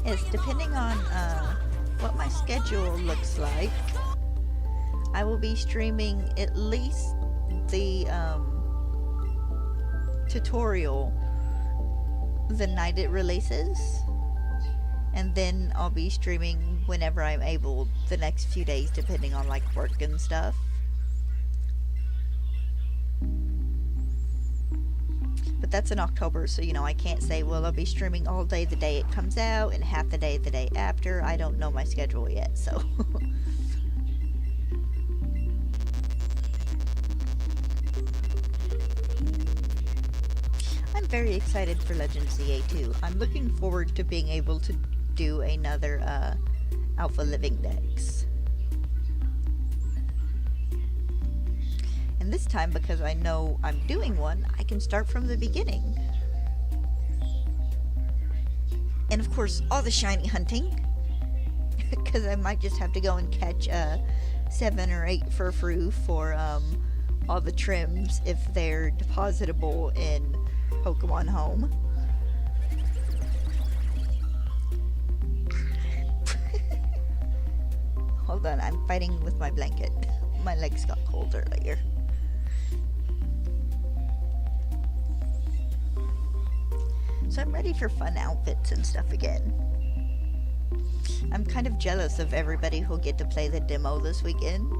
Yes, depending on what my schedule looks like, I will be streaming at least the tutorial the night it releases, and then I'll be streaming whenever I'm able the next few days, depending on like work and stuff. But that's in October, so you know, I can't say, well, I'll be streaming all day the day it comes out and half the day after. I don't know my schedule yet, so I'm very excited for Legend ZA too. I'm looking forward to being able to do another Alpha Living Dex. And this time, because I know I'm doing one, I can start from the beginning. And of course, all the shiny hunting, because I might just have to go and catch 7 or 8 Furfrou for all the trims if they're depositable in Pokemon Home. Hold on, I'm fighting with my blanket. My legs got cold earlier. So I'm ready for fun outfits and stuff again. I'm kind of jealous of everybody who'll get to play the demo this weekend.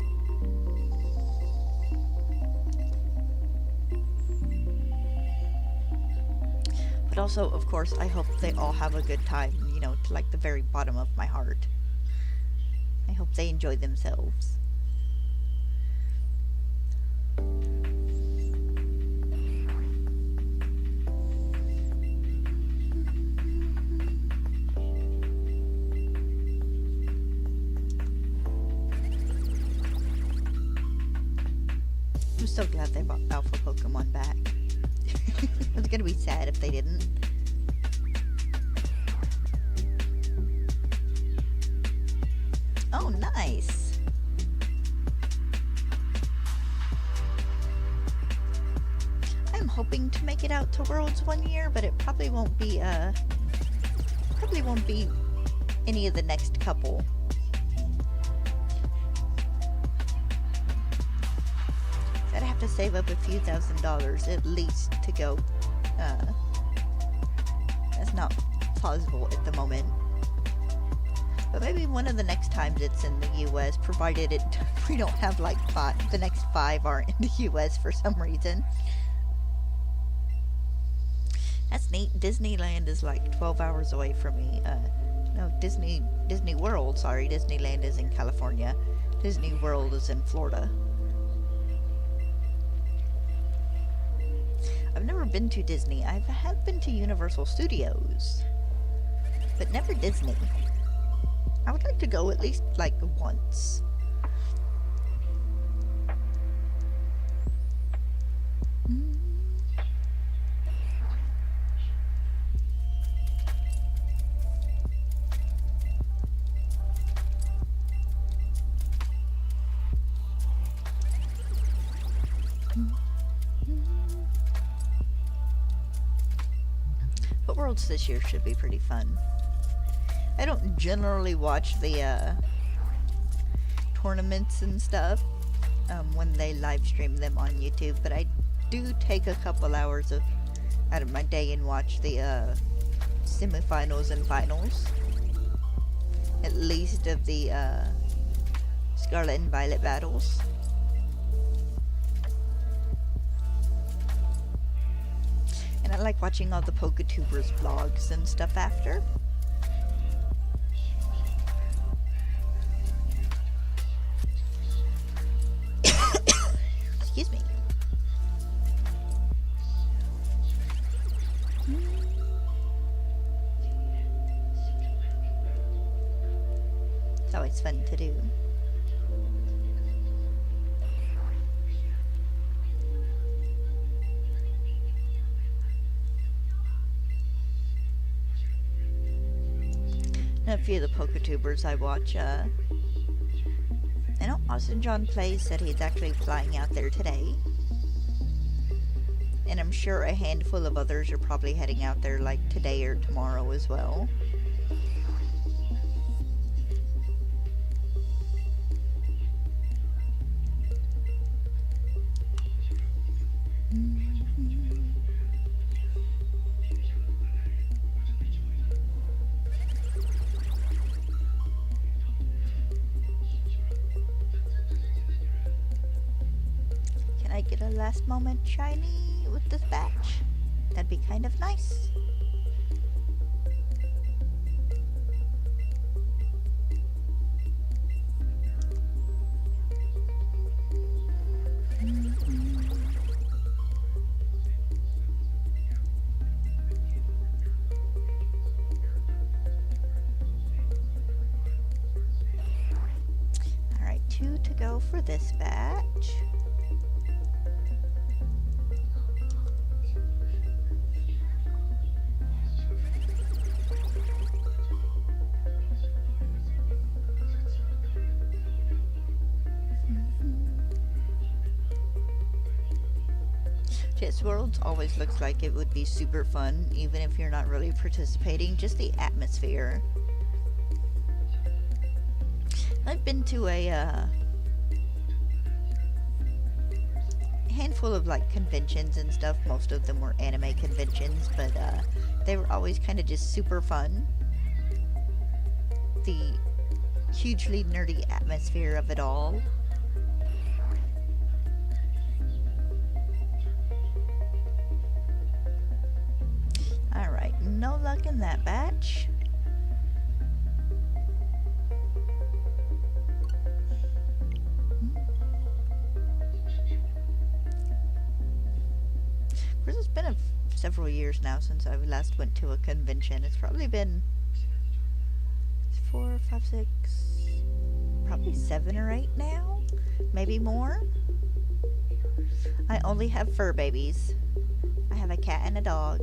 But also, of course, I hope they all have a good time, you know, to like the very bottom of my heart. I hope they enjoy themselves. I'm so glad they brought Alpha Pokemon back. I was gonna be sad if they didn't. Oh, nice. I'm hoping to make it out to Worlds one year, but it probably won't be any of the next couple. I'd have to save up a few $1,000s at least to go. That's not plausible at the moment. But maybe one of the next times it's in the US, provided we don't have like the next 5 aren't in the US for some reason. That's neat. Disneyland is like 12 hours away from me. No, Disney World, sorry. Disneyland is in California. Disney World is in Florida. I've never been to Disney. I have been to Universal Studios, but never Disney. I would like to go at least like once. But Worlds this year should be pretty fun. I don't generally watch the tournaments and stuff when they live stream them on YouTube, but I do take a couple hours out of my day and watch the semifinals and finals, at least of the Scarlet and Violet battles. And I like watching all the Poketubers vlogs and stuff after. Excuse me. It's always fun to do. A few of the Poketubers I watch, I know Austin John Plays said he's actually flying out there today. And I'm sure a handful of others are probably heading out there like today or tomorrow as well. Get a last moment shiny with this batch. That'd be kind of nice. Alright, 2 to go for this batch. Worlds always looks like it would be super fun, even if you're not really participating. Just the atmosphere. I've been to a handful of like conventions and stuff. Most of them were anime conventions, but they were always kind of just super fun. The hugely nerdy atmosphere of it all. Alright, no luck in that batch. Of course, it's been several years now since I last went to a convention. It's probably been 4, 5, 6, probably 7 or 8 now, maybe more. I only have fur babies. I have a cat and a dog.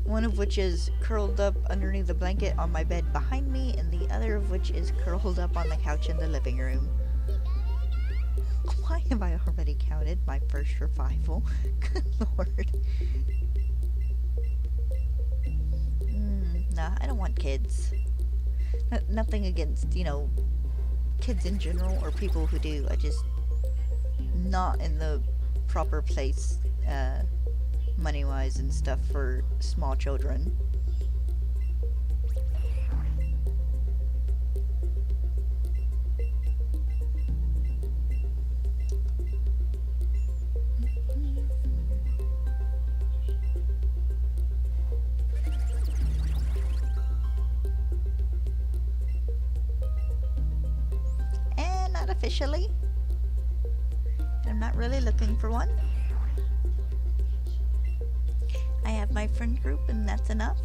One of which is curled up underneath the blanket on my bed behind me, and the other of which is curled up on the couch in the living room. Why have I already counted my first revival? Good lord. Nah, I don't want kids. Nothing against, you know, kids in general or people who do. I just not in the proper place money-wise and stuff for small children. And not officially. I'm not really looking for one. I have my friend group and that's enough.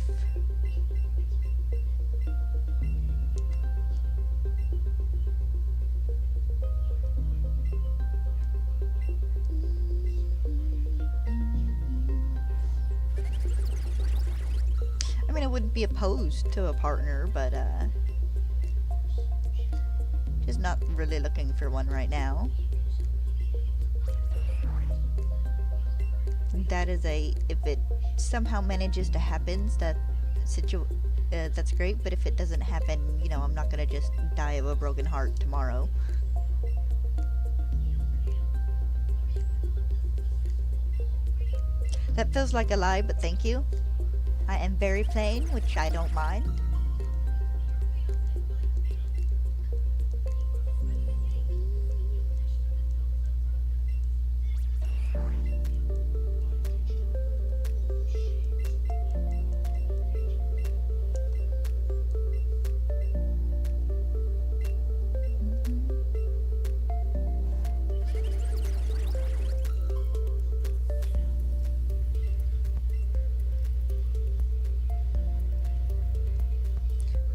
I mean, I wouldn't be opposed to a partner, but just not really looking for one right now. That is if it somehow manages to happen, that's great, but if it doesn't happen, you know, I'm not gonna just die of a broken heart tomorrow. That feels like a lie, but thank you. I am very plain, which I don't mind.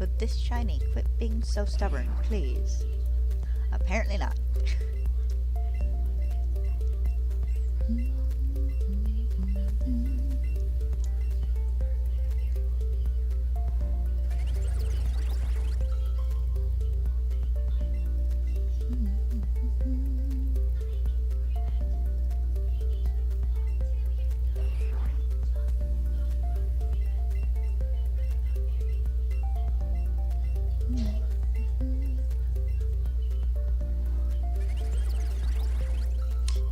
Would this shiny quit being so stubborn, please? Apparently not.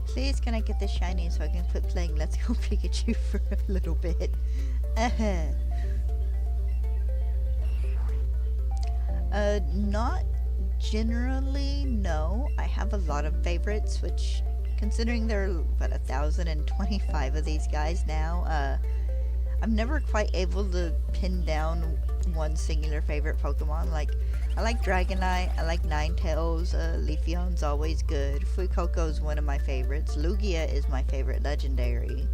Please, can I get this shiny so I can quit playing Let's Go Pikachu for a little bit? Not generally, no. I have a lot of favorites, which, considering there are, what, 1,025 of these guys now, I'm never quite able to pin down one singular favorite Pokemon. Like, I like Dragonite, I like Ninetales, Leafeon's always good, Fuecoco's one of my favorites, Lugia is my favorite legendary.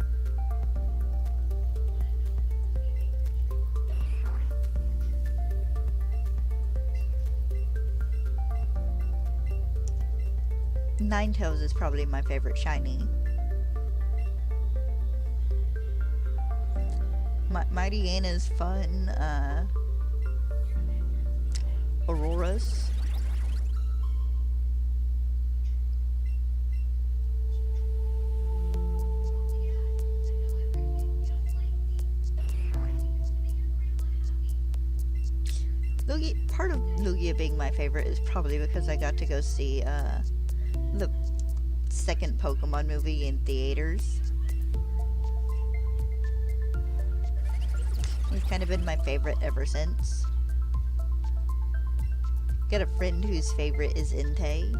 Ninetales is probably my favorite shiny. Mighty Anna's fun, Aurora's. Lugia, part of Lugia being my favorite is probably because I got to go see the second Pokemon movie in theaters. He's kind of been my favorite ever since. Got a friend whose favorite is Entei.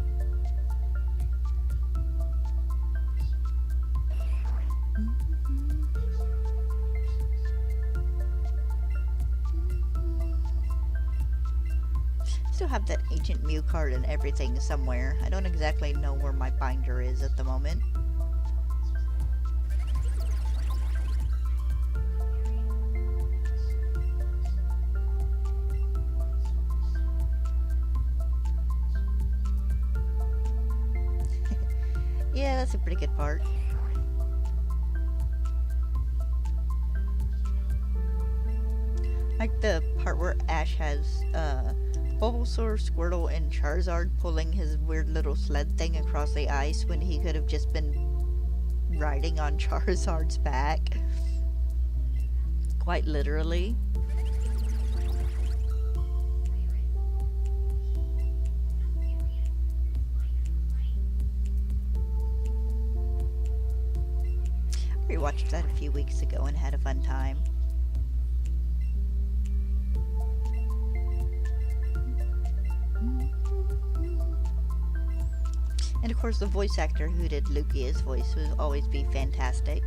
Still have that Ancient Mew card and everything somewhere. I don't exactly know where my binder is at the moment. Yeah, that's a pretty good part. Like the part where Ash has Bulbasaur, Squirtle, and Charizard pulling his weird little sled thing across the ice when he could have just been riding on Charizard's back. Quite literally. I rewatched that a few weeks ago and had a fun time. And of course the voice actor who did Lugia's voice will always be fantastic.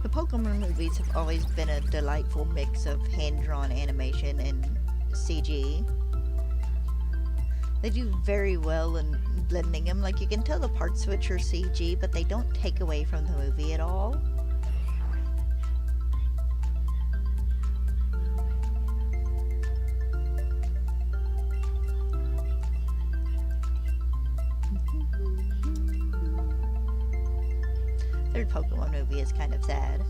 The Pokemon movies have always been a delightful mix of hand-drawn animation and CG. They do very well in blending them. Like, you can tell the parts which are CG, but they don't take away from the movie at all. Third Pokemon movie is kind of sad.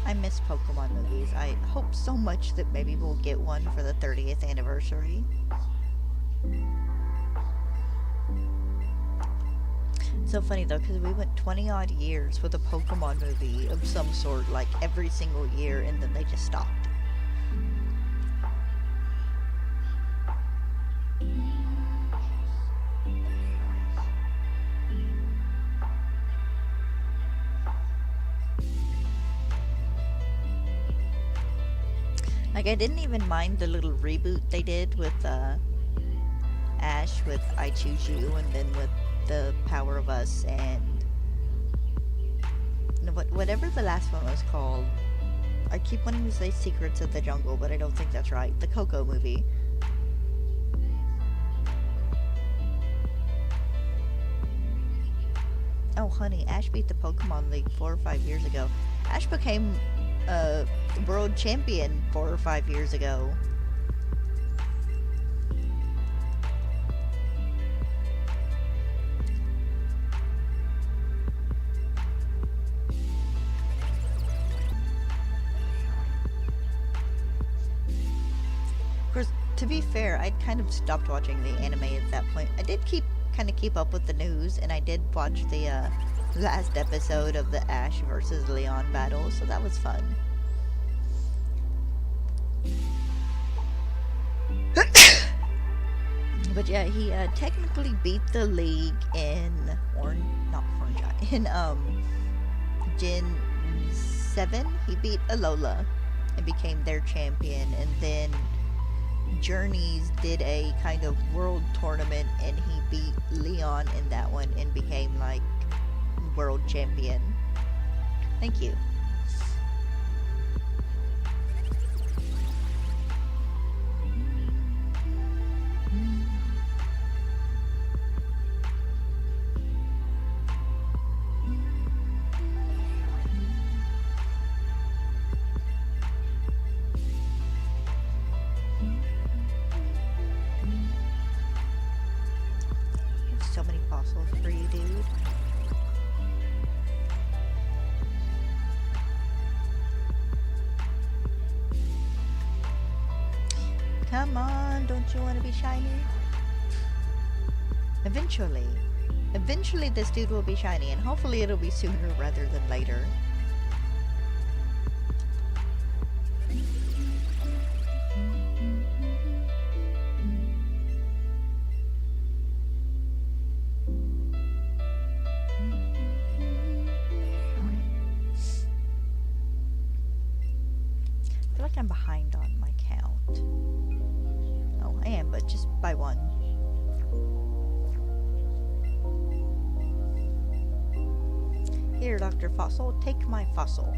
I miss Pokemon movies. I hope so much that maybe we'll get one for the 30th anniversary. So funny though, because we went 20 odd years with a Pokemon movie of some sort, like every single year, and then they just stopped. Like, I didn't even mind the little reboot they did with Ash with I Choose You, and then with The Power of Us, and whatever the last one was called. I keep wanting to say Secrets of the Jungle, but I don't think that's right. The Coco movie. Oh honey, Ash beat the Pokemon League 4 or 5 years ago. Ash became world champion 4 or 5 years ago. Of course, to be fair, I'd kind of stopped watching the anime at that point. I did kind of keep up with the news, and I did watch the last episode of the Ash versus Leon battle, so that was fun. But yeah, he technically beat the league in Gen 7. He beat Alola and became their champion, and then Journeys did a kind of world tournament, and he beat Leon in that one and became like world champion. Thank you. So many fossils for you, dude. Come on, don't you want to be shiny? Eventually. Eventually this dude will be shiny, and hopefully it'll be sooner rather than later. I feel like I'm behind on my count. Oh, I am, but just by one. Here, Dr. Fossil, take my fossil.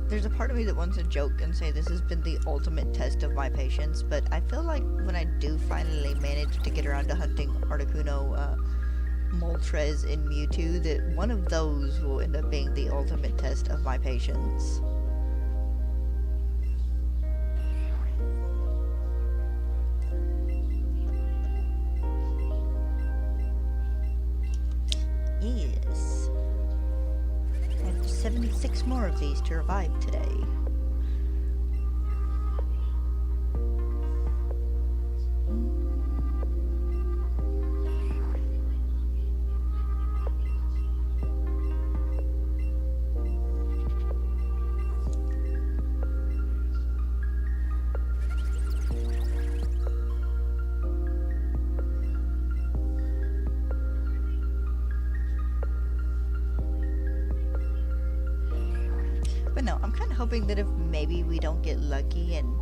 There's a part of me that wants to joke and say this has been the ultimate test of my patience, but I feel like when I do finally manage to get around to hunting Articuno, Moltres, and Mewtwo, that one of those will end up being the ultimate test of my patience. Yes. I have 76 more of these to revive today. But no, I'm kind of hoping that if maybe we don't get lucky and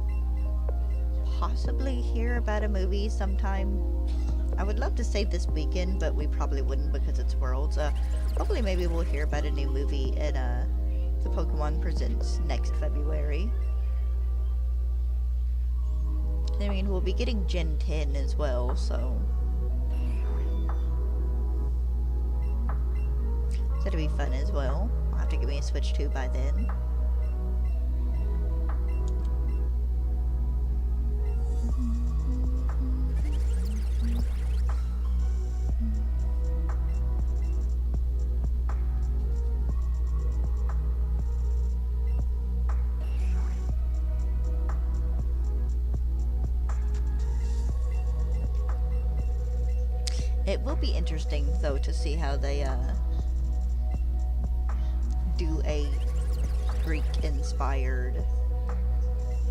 possibly hear about a movie sometime. I would love to say this weekend, but we probably wouldn't because it's Worlds. Hopefully maybe we'll hear about a new movie at the Pokemon Presents next February. I mean, we'll be getting Gen 10 as well, so that'll be fun as well. I'll have to get me a Switch 2 by then. It will be interesting, though, to see how they do a Greek-inspired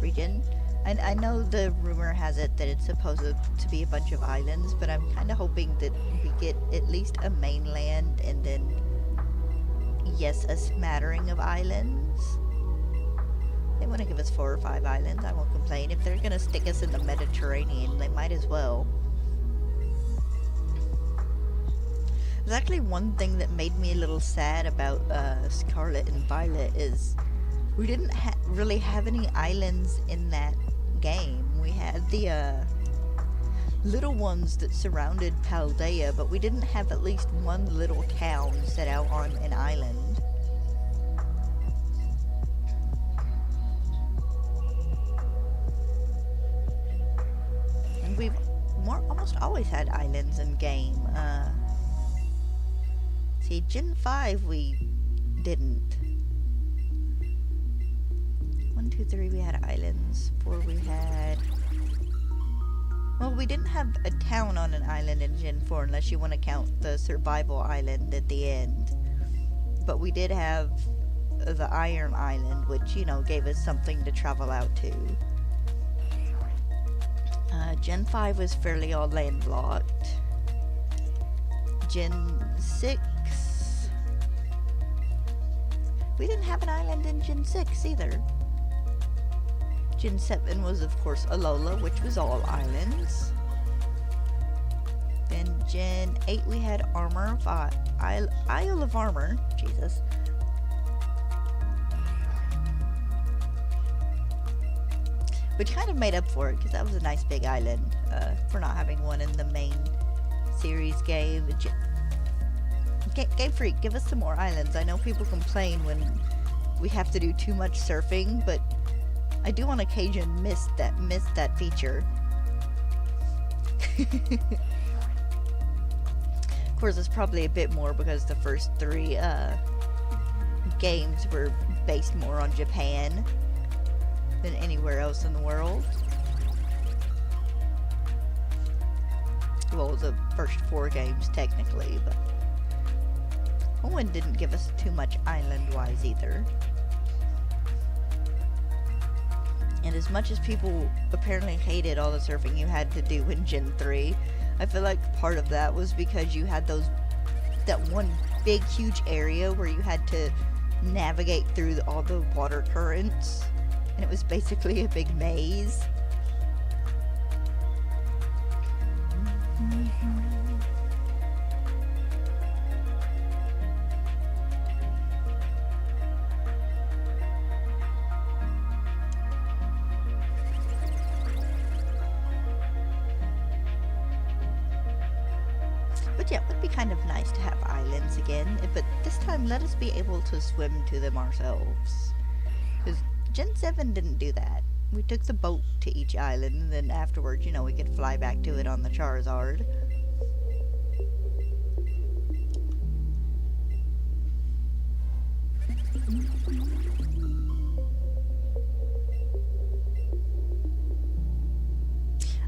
region. And I know the rumor has it that it's supposed to be a bunch of islands, but I'm kind of hoping that we get at least a mainland and then, yes, a smattering of islands. They want to give us 4 or 5 islands, I won't complain. If they're going to stick us in the Mediterranean, they might as well. There's actually one thing that made me a little sad about Scarlet and Violet is we didn't really have any islands in that game. We had the little ones that surrounded Paldea, but we didn't have at least one little town set out on an island. And we've almost always had islands in game. See, Gen 5 we didn't. 1, 2, 3 we had islands. 4 we had... Well, we didn't have a town on an island in Gen 4 unless you want to count the survival island at the end. But we did have the Iron Island, which, you know, gave us something to travel out to. Gen 5 was fairly all landlocked. Gen 6... We didn't have an island in Gen 6 either. Gen 7 was, of course, Alola, which was all islands. Then Gen 8 we had Isle of Armor. Jesus. Which kind of made up for it, because that was a nice big island for not having one in the main series game. Game Freak, give us some more islands. I know people complain when we have to do too much surfing, but I do on occasion miss that feature. Of course, it's probably a bit more because the first 3 games were based more on Japan than anywhere else in the world. Well, the first 4 games technically, but one didn't give us too much island-wise either. And as much as people apparently hated all the surfing you had to do in Gen 3, I feel like part of that was because you had that one big huge area where you had to navigate through all the water currents, and it was basically a big maze. But yeah, it would be kind of nice to have islands again, but this time let us be able to swim to them ourselves. Because Gen 7 didn't do that. We took the boat to each island, and then afterwards, we could fly back to it on the Charizard.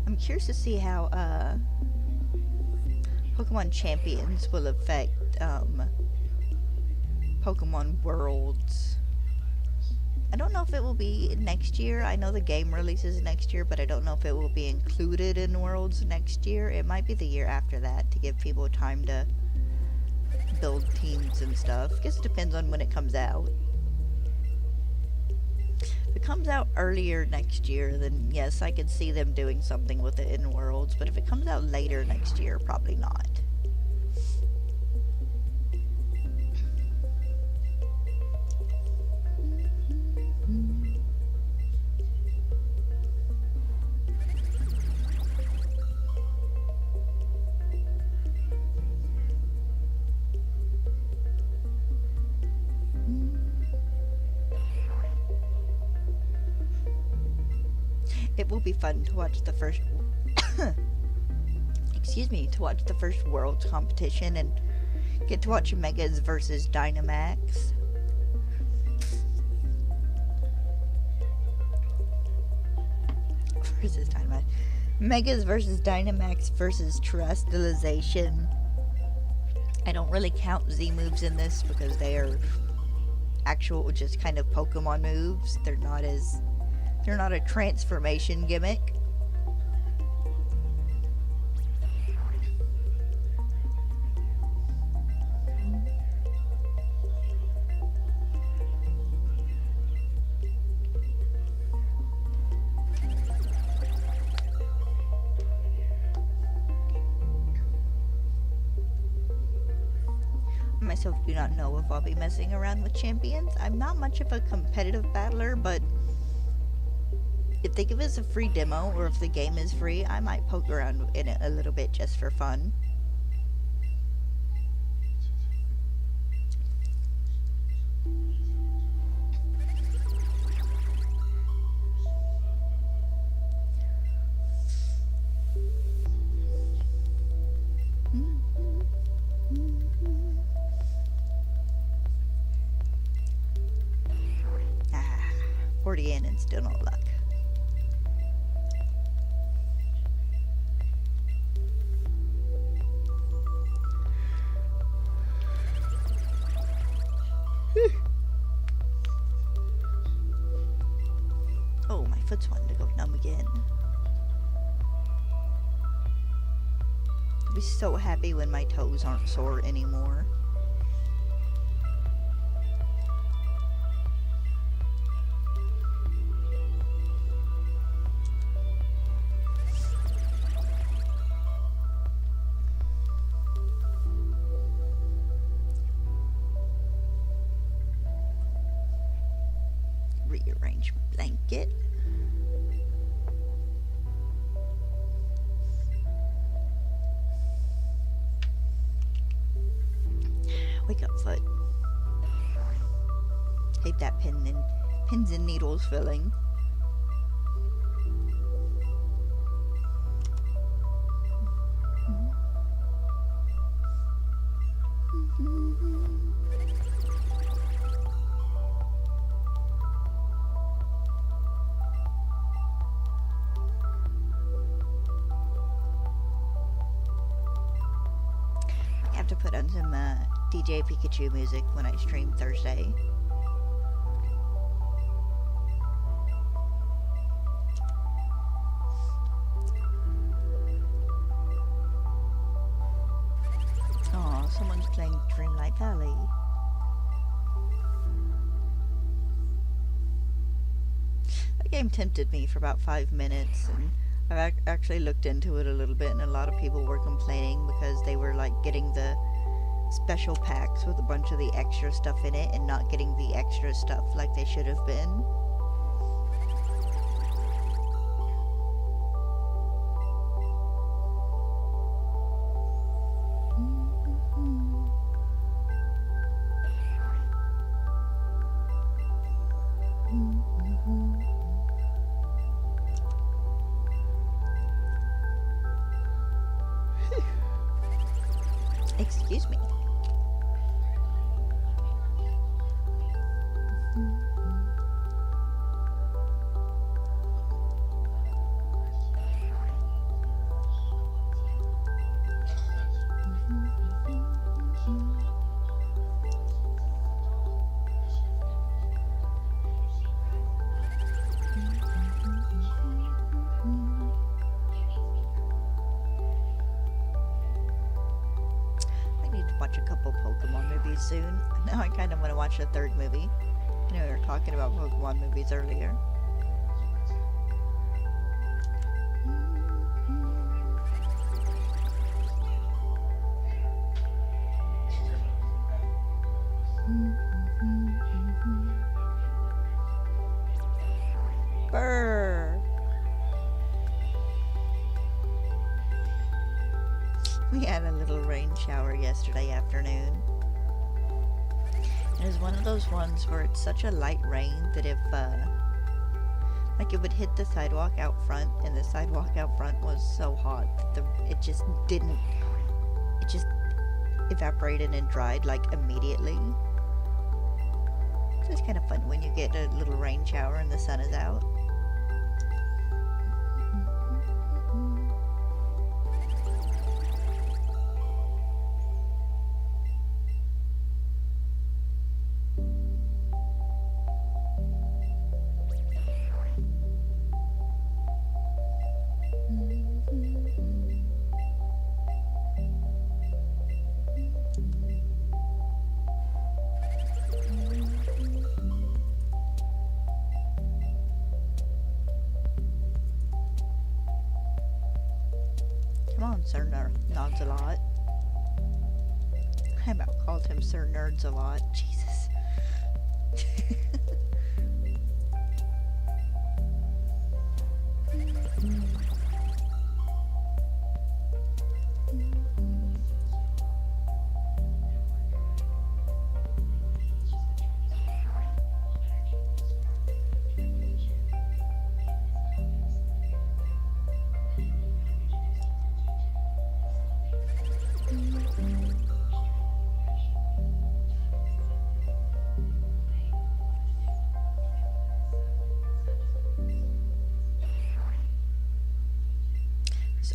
I'm curious to see how, Pokemon Champions will affect Pokemon Worlds. I don't know if it will be next year. I know the game releases next year, but I don't know if it will be included in Worlds next year. It might be the year after that to give people time to build teams and stuff. I guess it depends on when it comes out. If it comes out earlier next year, then yes, I could see them doing something with it in Worlds, but if it comes out later next year, probably not. It will be fun to watch the first to watch the first Worlds competition and get to watch Megas versus Dynamax. Megas versus Dynamax versus Terrestrialization. I don't really count Z moves in this because they are actual just kind of Pokemon moves. They're not a transformation gimmick. Myself do not know if I'll be messing around with champions. I'm not much of a competitive battler, but if they give us a free demo or if the game is free, I might poke around in it a little bit just for fun. Ah, 40 in and still no luck. Oh, my foot's wanting to go numb again. I'll be so happy when my toes aren't sore anymore. Rearrange my blanket. Wake up, foot. Hate that pins and needles feeling. I have to put on some DJ Pikachu music when I stream Thursday. Oh, someone's playing Dreamlight Valley. That game tempted me for about 5 minutes, and I've actually looked into it a little bit, and a lot of people were complaining because they were like getting the special packs with a bunch of the extra stuff in it and not getting the extra stuff like they should have been. Excuse me. Watch a couple Pokemon movies soon. Now I kind of want to watch the third movie. You know, we were talking about Pokemon movies earlier. Brr. We had a little rain shower yesterday afternoon. It was one of those ones where it's such a light rain that if, like it would hit the sidewalk out front, and the sidewalk out front was so hot that it just evaporated and dried like immediately. So it's kind of fun when you get a little rain shower and the sun is out. Come on, Sir Nods a lot. I about called him Sir Nerds a lot. Jesus.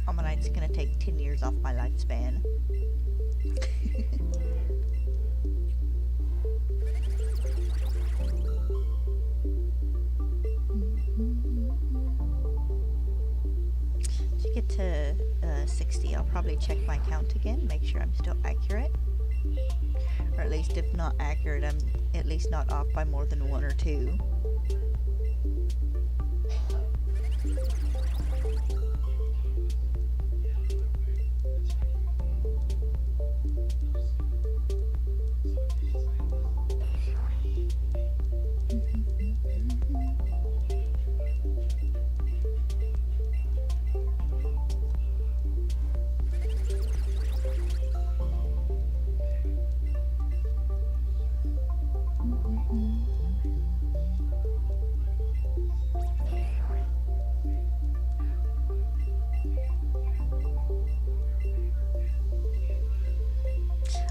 Omanyte's gonna take 10 years off my lifespan. To get to 60, I'll probably check my count again, make sure I'm still accurate. Or at least if not accurate, I'm at least not off by more than 1 or 2.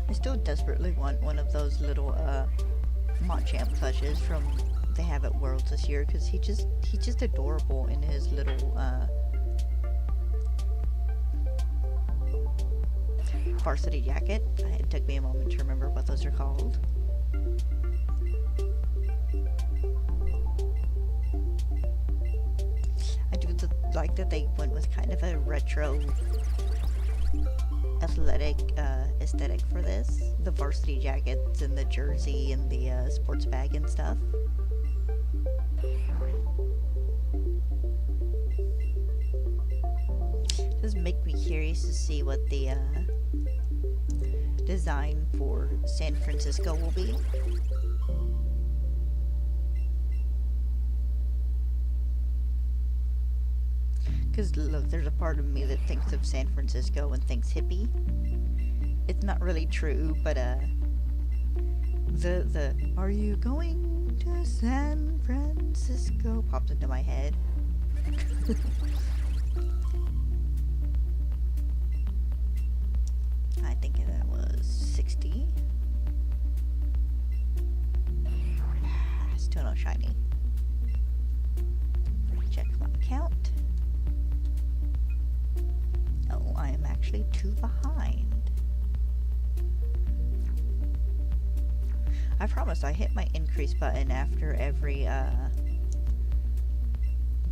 I still desperately want one of those little Machamp plushes from they have at Worlds this year because he's just adorable in his little varsity jacket. It took me a moment to remember what those are called. I do like that they went with kind of a retro athletic aesthetic for this. The varsity jackets and the jersey and the sports bag and stuff. Does make me curious to see what the design for San Francisco will be. Because look, there's a part of me that thinks of San Francisco and thinks hippie. It's not really true, but the "Are you going to San Francisco?" pops into my head. I think that was 60. Still no shiny. Check my count. Oh, I am actually 2 behind. I promise I hit my increase button after every,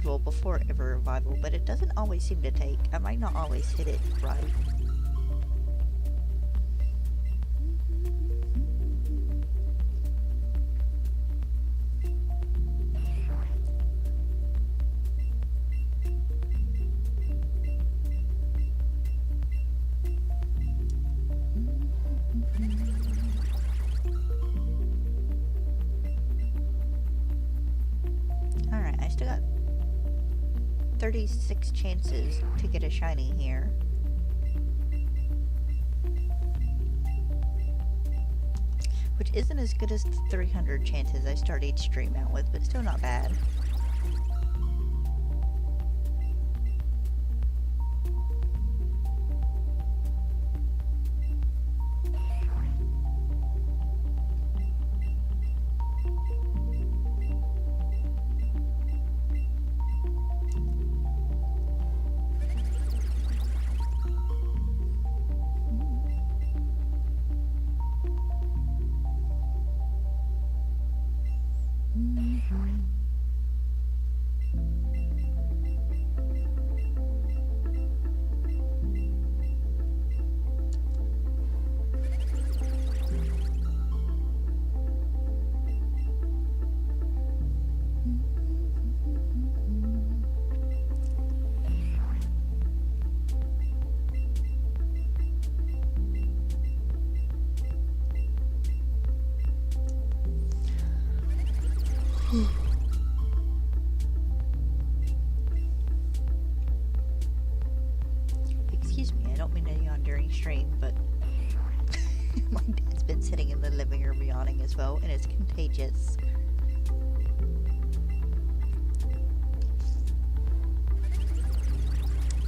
well, before every revival, but it doesn't always seem to take. I might not always hit it right. Alright, I still got 36 chances to get a shiny here. Which isn't as good as the 300 chances I start each stream out with, but still not bad. Excuse me, I don't mean to yawn during stream, but my dad's been sitting in the living room yawning as well, and it's contagious.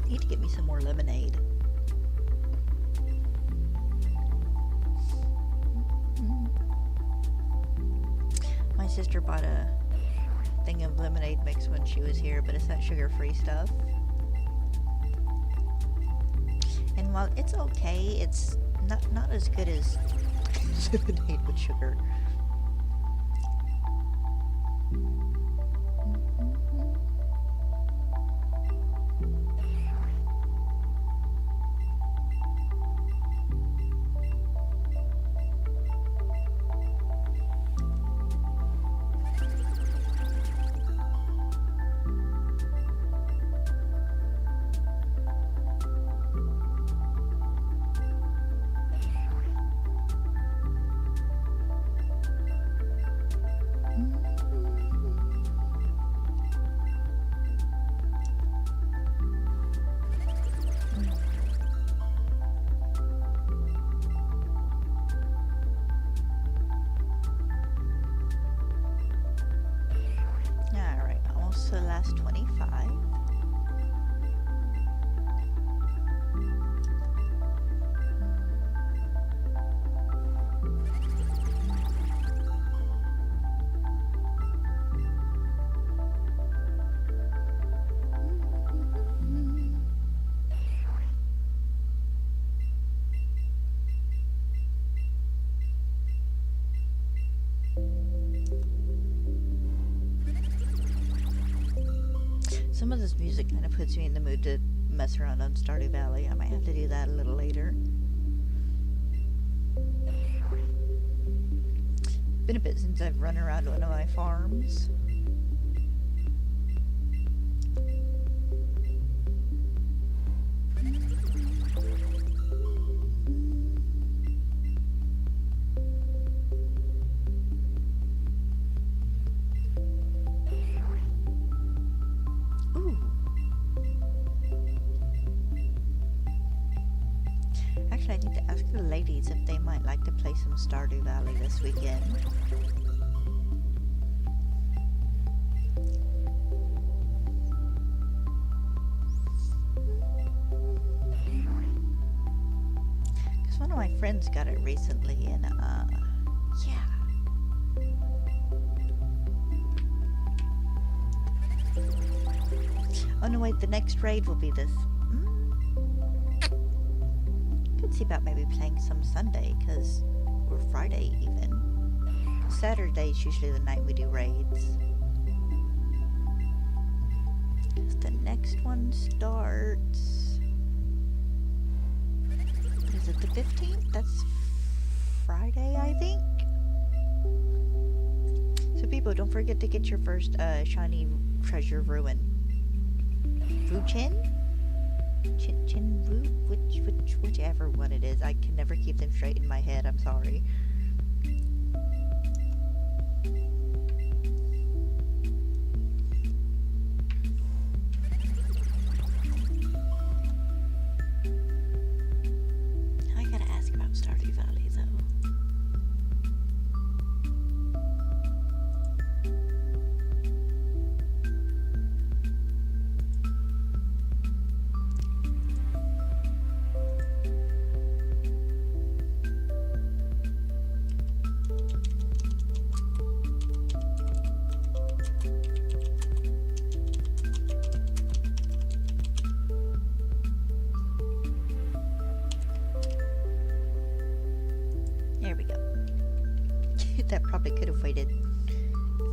Need to get me some more lemonade. My sister bought a thing of lemonade mix when she was here, but it's that sugar-free stuff. And while it's okay, it's not as good as lemonade with sugar. Elsa's music kind of puts me in the mood to mess around on Stardew Valley. I might have to do that a little later. Been a bit since I've run around one of my farms. Actually, I need to ask the ladies if they might like to play some Stardew Valley this weekend. Because one of my friends got it recently, and yeah. Oh no, wait, the next raid will be this. Could see about maybe playing some Sunday, or Friday even. Saturday's usually the night we do raids. The next one starts... Is it the 15th? That's Friday, I think? So people, don't forget to get your first shiny treasure ruin. Vuchin? Whichever one it is. I can never keep them straight in my head, I'm sorry. I gotta ask about Stardew Valley though. That probably could have waited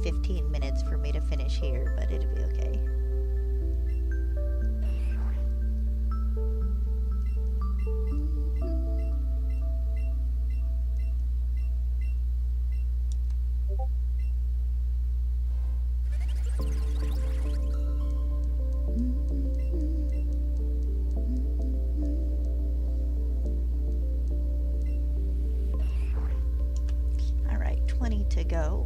15 minutes for me to finish here, but it'll be okay. To go.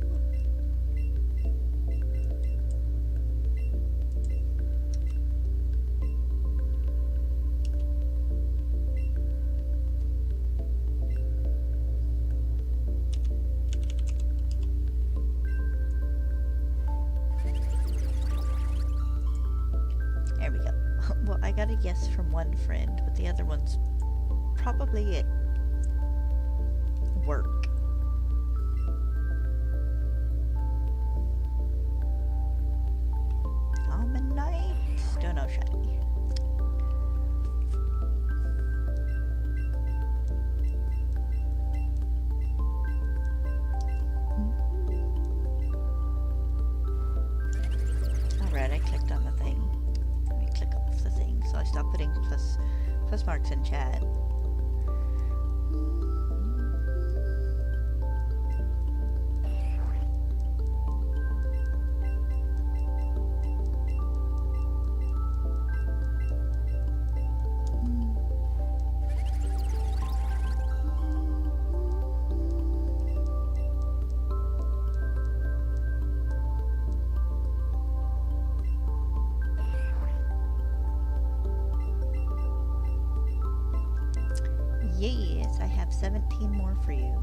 There we go. Well, I got a yes from one friend, but the other one's probably at work. Omanyte? Don't know, shiny. Alright, I clicked on the thing. Let me click off the thing so I stop putting plus marks in chat. Yes, I have 17 more for you.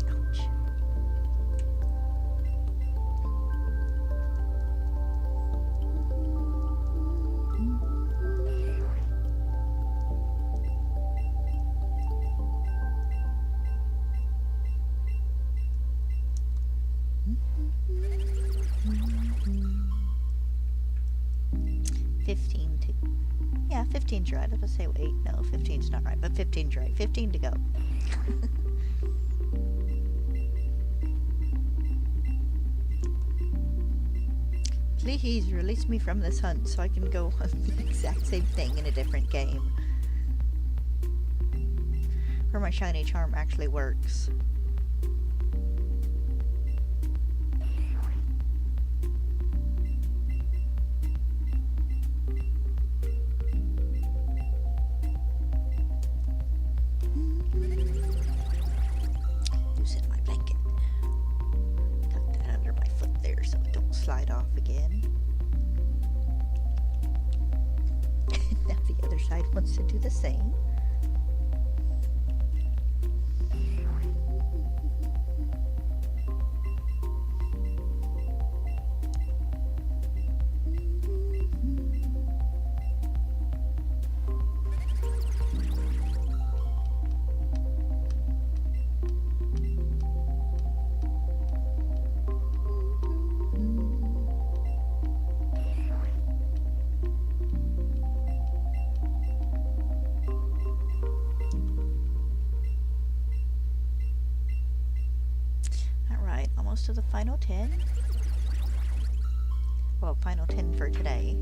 Ouch. Yeah, 15's right. I was going to say 8. No, 15's not right, but 15's right. 15 to go. Please release me from this hunt so I can go on the exact same thing in a different game. Where my shiny charm actually works. Loosen my blanket. Tuck that under my foot there so it don't slide off again. Now the other side wants to do the same. Almost to the final 10. Well, final 10 for today.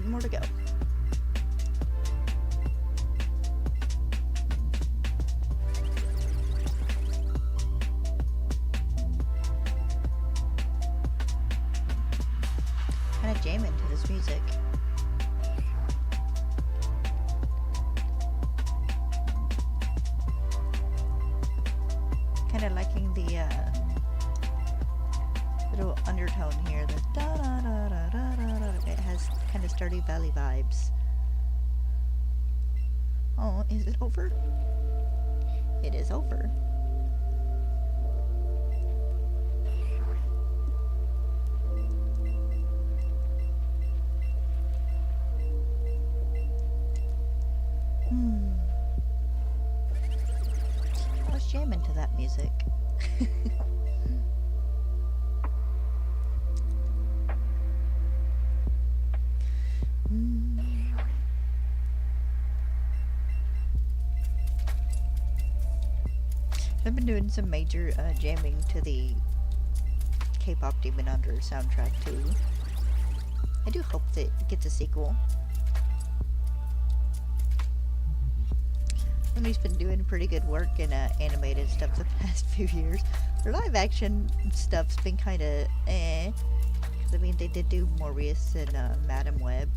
More to go. Kind of jam into this music. Kind of liking the little undertone here. The da da da da da da da. It has kind of Stardew Valley vibes. Oh, is it over? It is over. I was jamming to that music. I've been doing some major jamming to the K-pop Demon Under soundtrack too. I do hope that it gets a sequel. Somebody's been doing pretty good work in animated stuff the past few years. Their live action stuff's been kind of eh. Cause I mean they did do Morbius and Madam Web,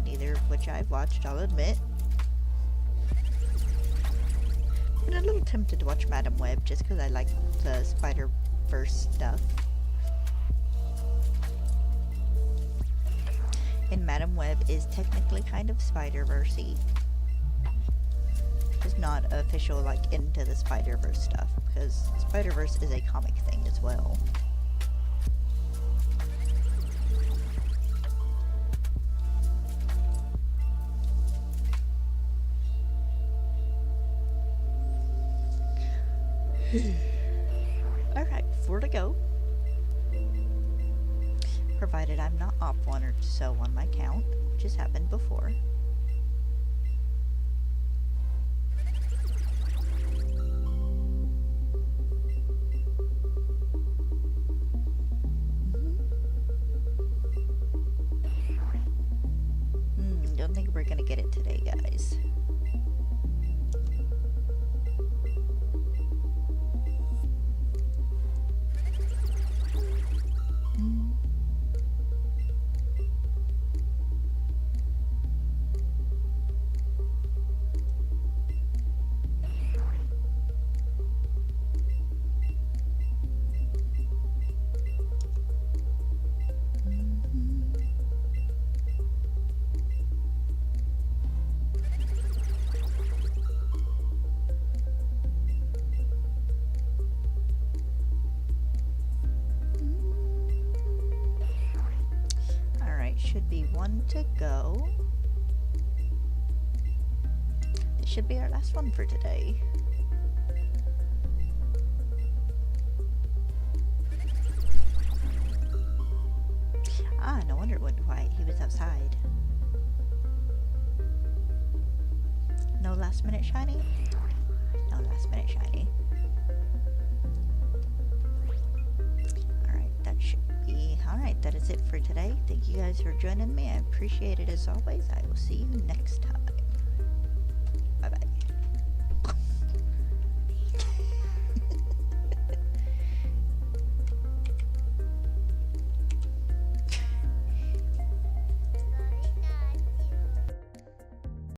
neither of which I've watched, I'll admit. I'm a little tempted to watch Madam Web just because I like the Spider-Verse stuff. And Madam Web is technically kind of Spider-Verse-y. Just not official like into the Spider-Verse stuff, because Spider-Verse is a comic thing as well. Alright, 4 to go. Provided I'm not off one or so on my count, which has happened before. Don't think we're gonna get it today, guys. should be one to go. This should be our last one for today. Ah, no wonder why he was outside. No last minute shiny? No last minute shiny. Alright, that should be... Alright, that is it for today. Thank you guys for joining me. I appreciate it as always. I will see you next time.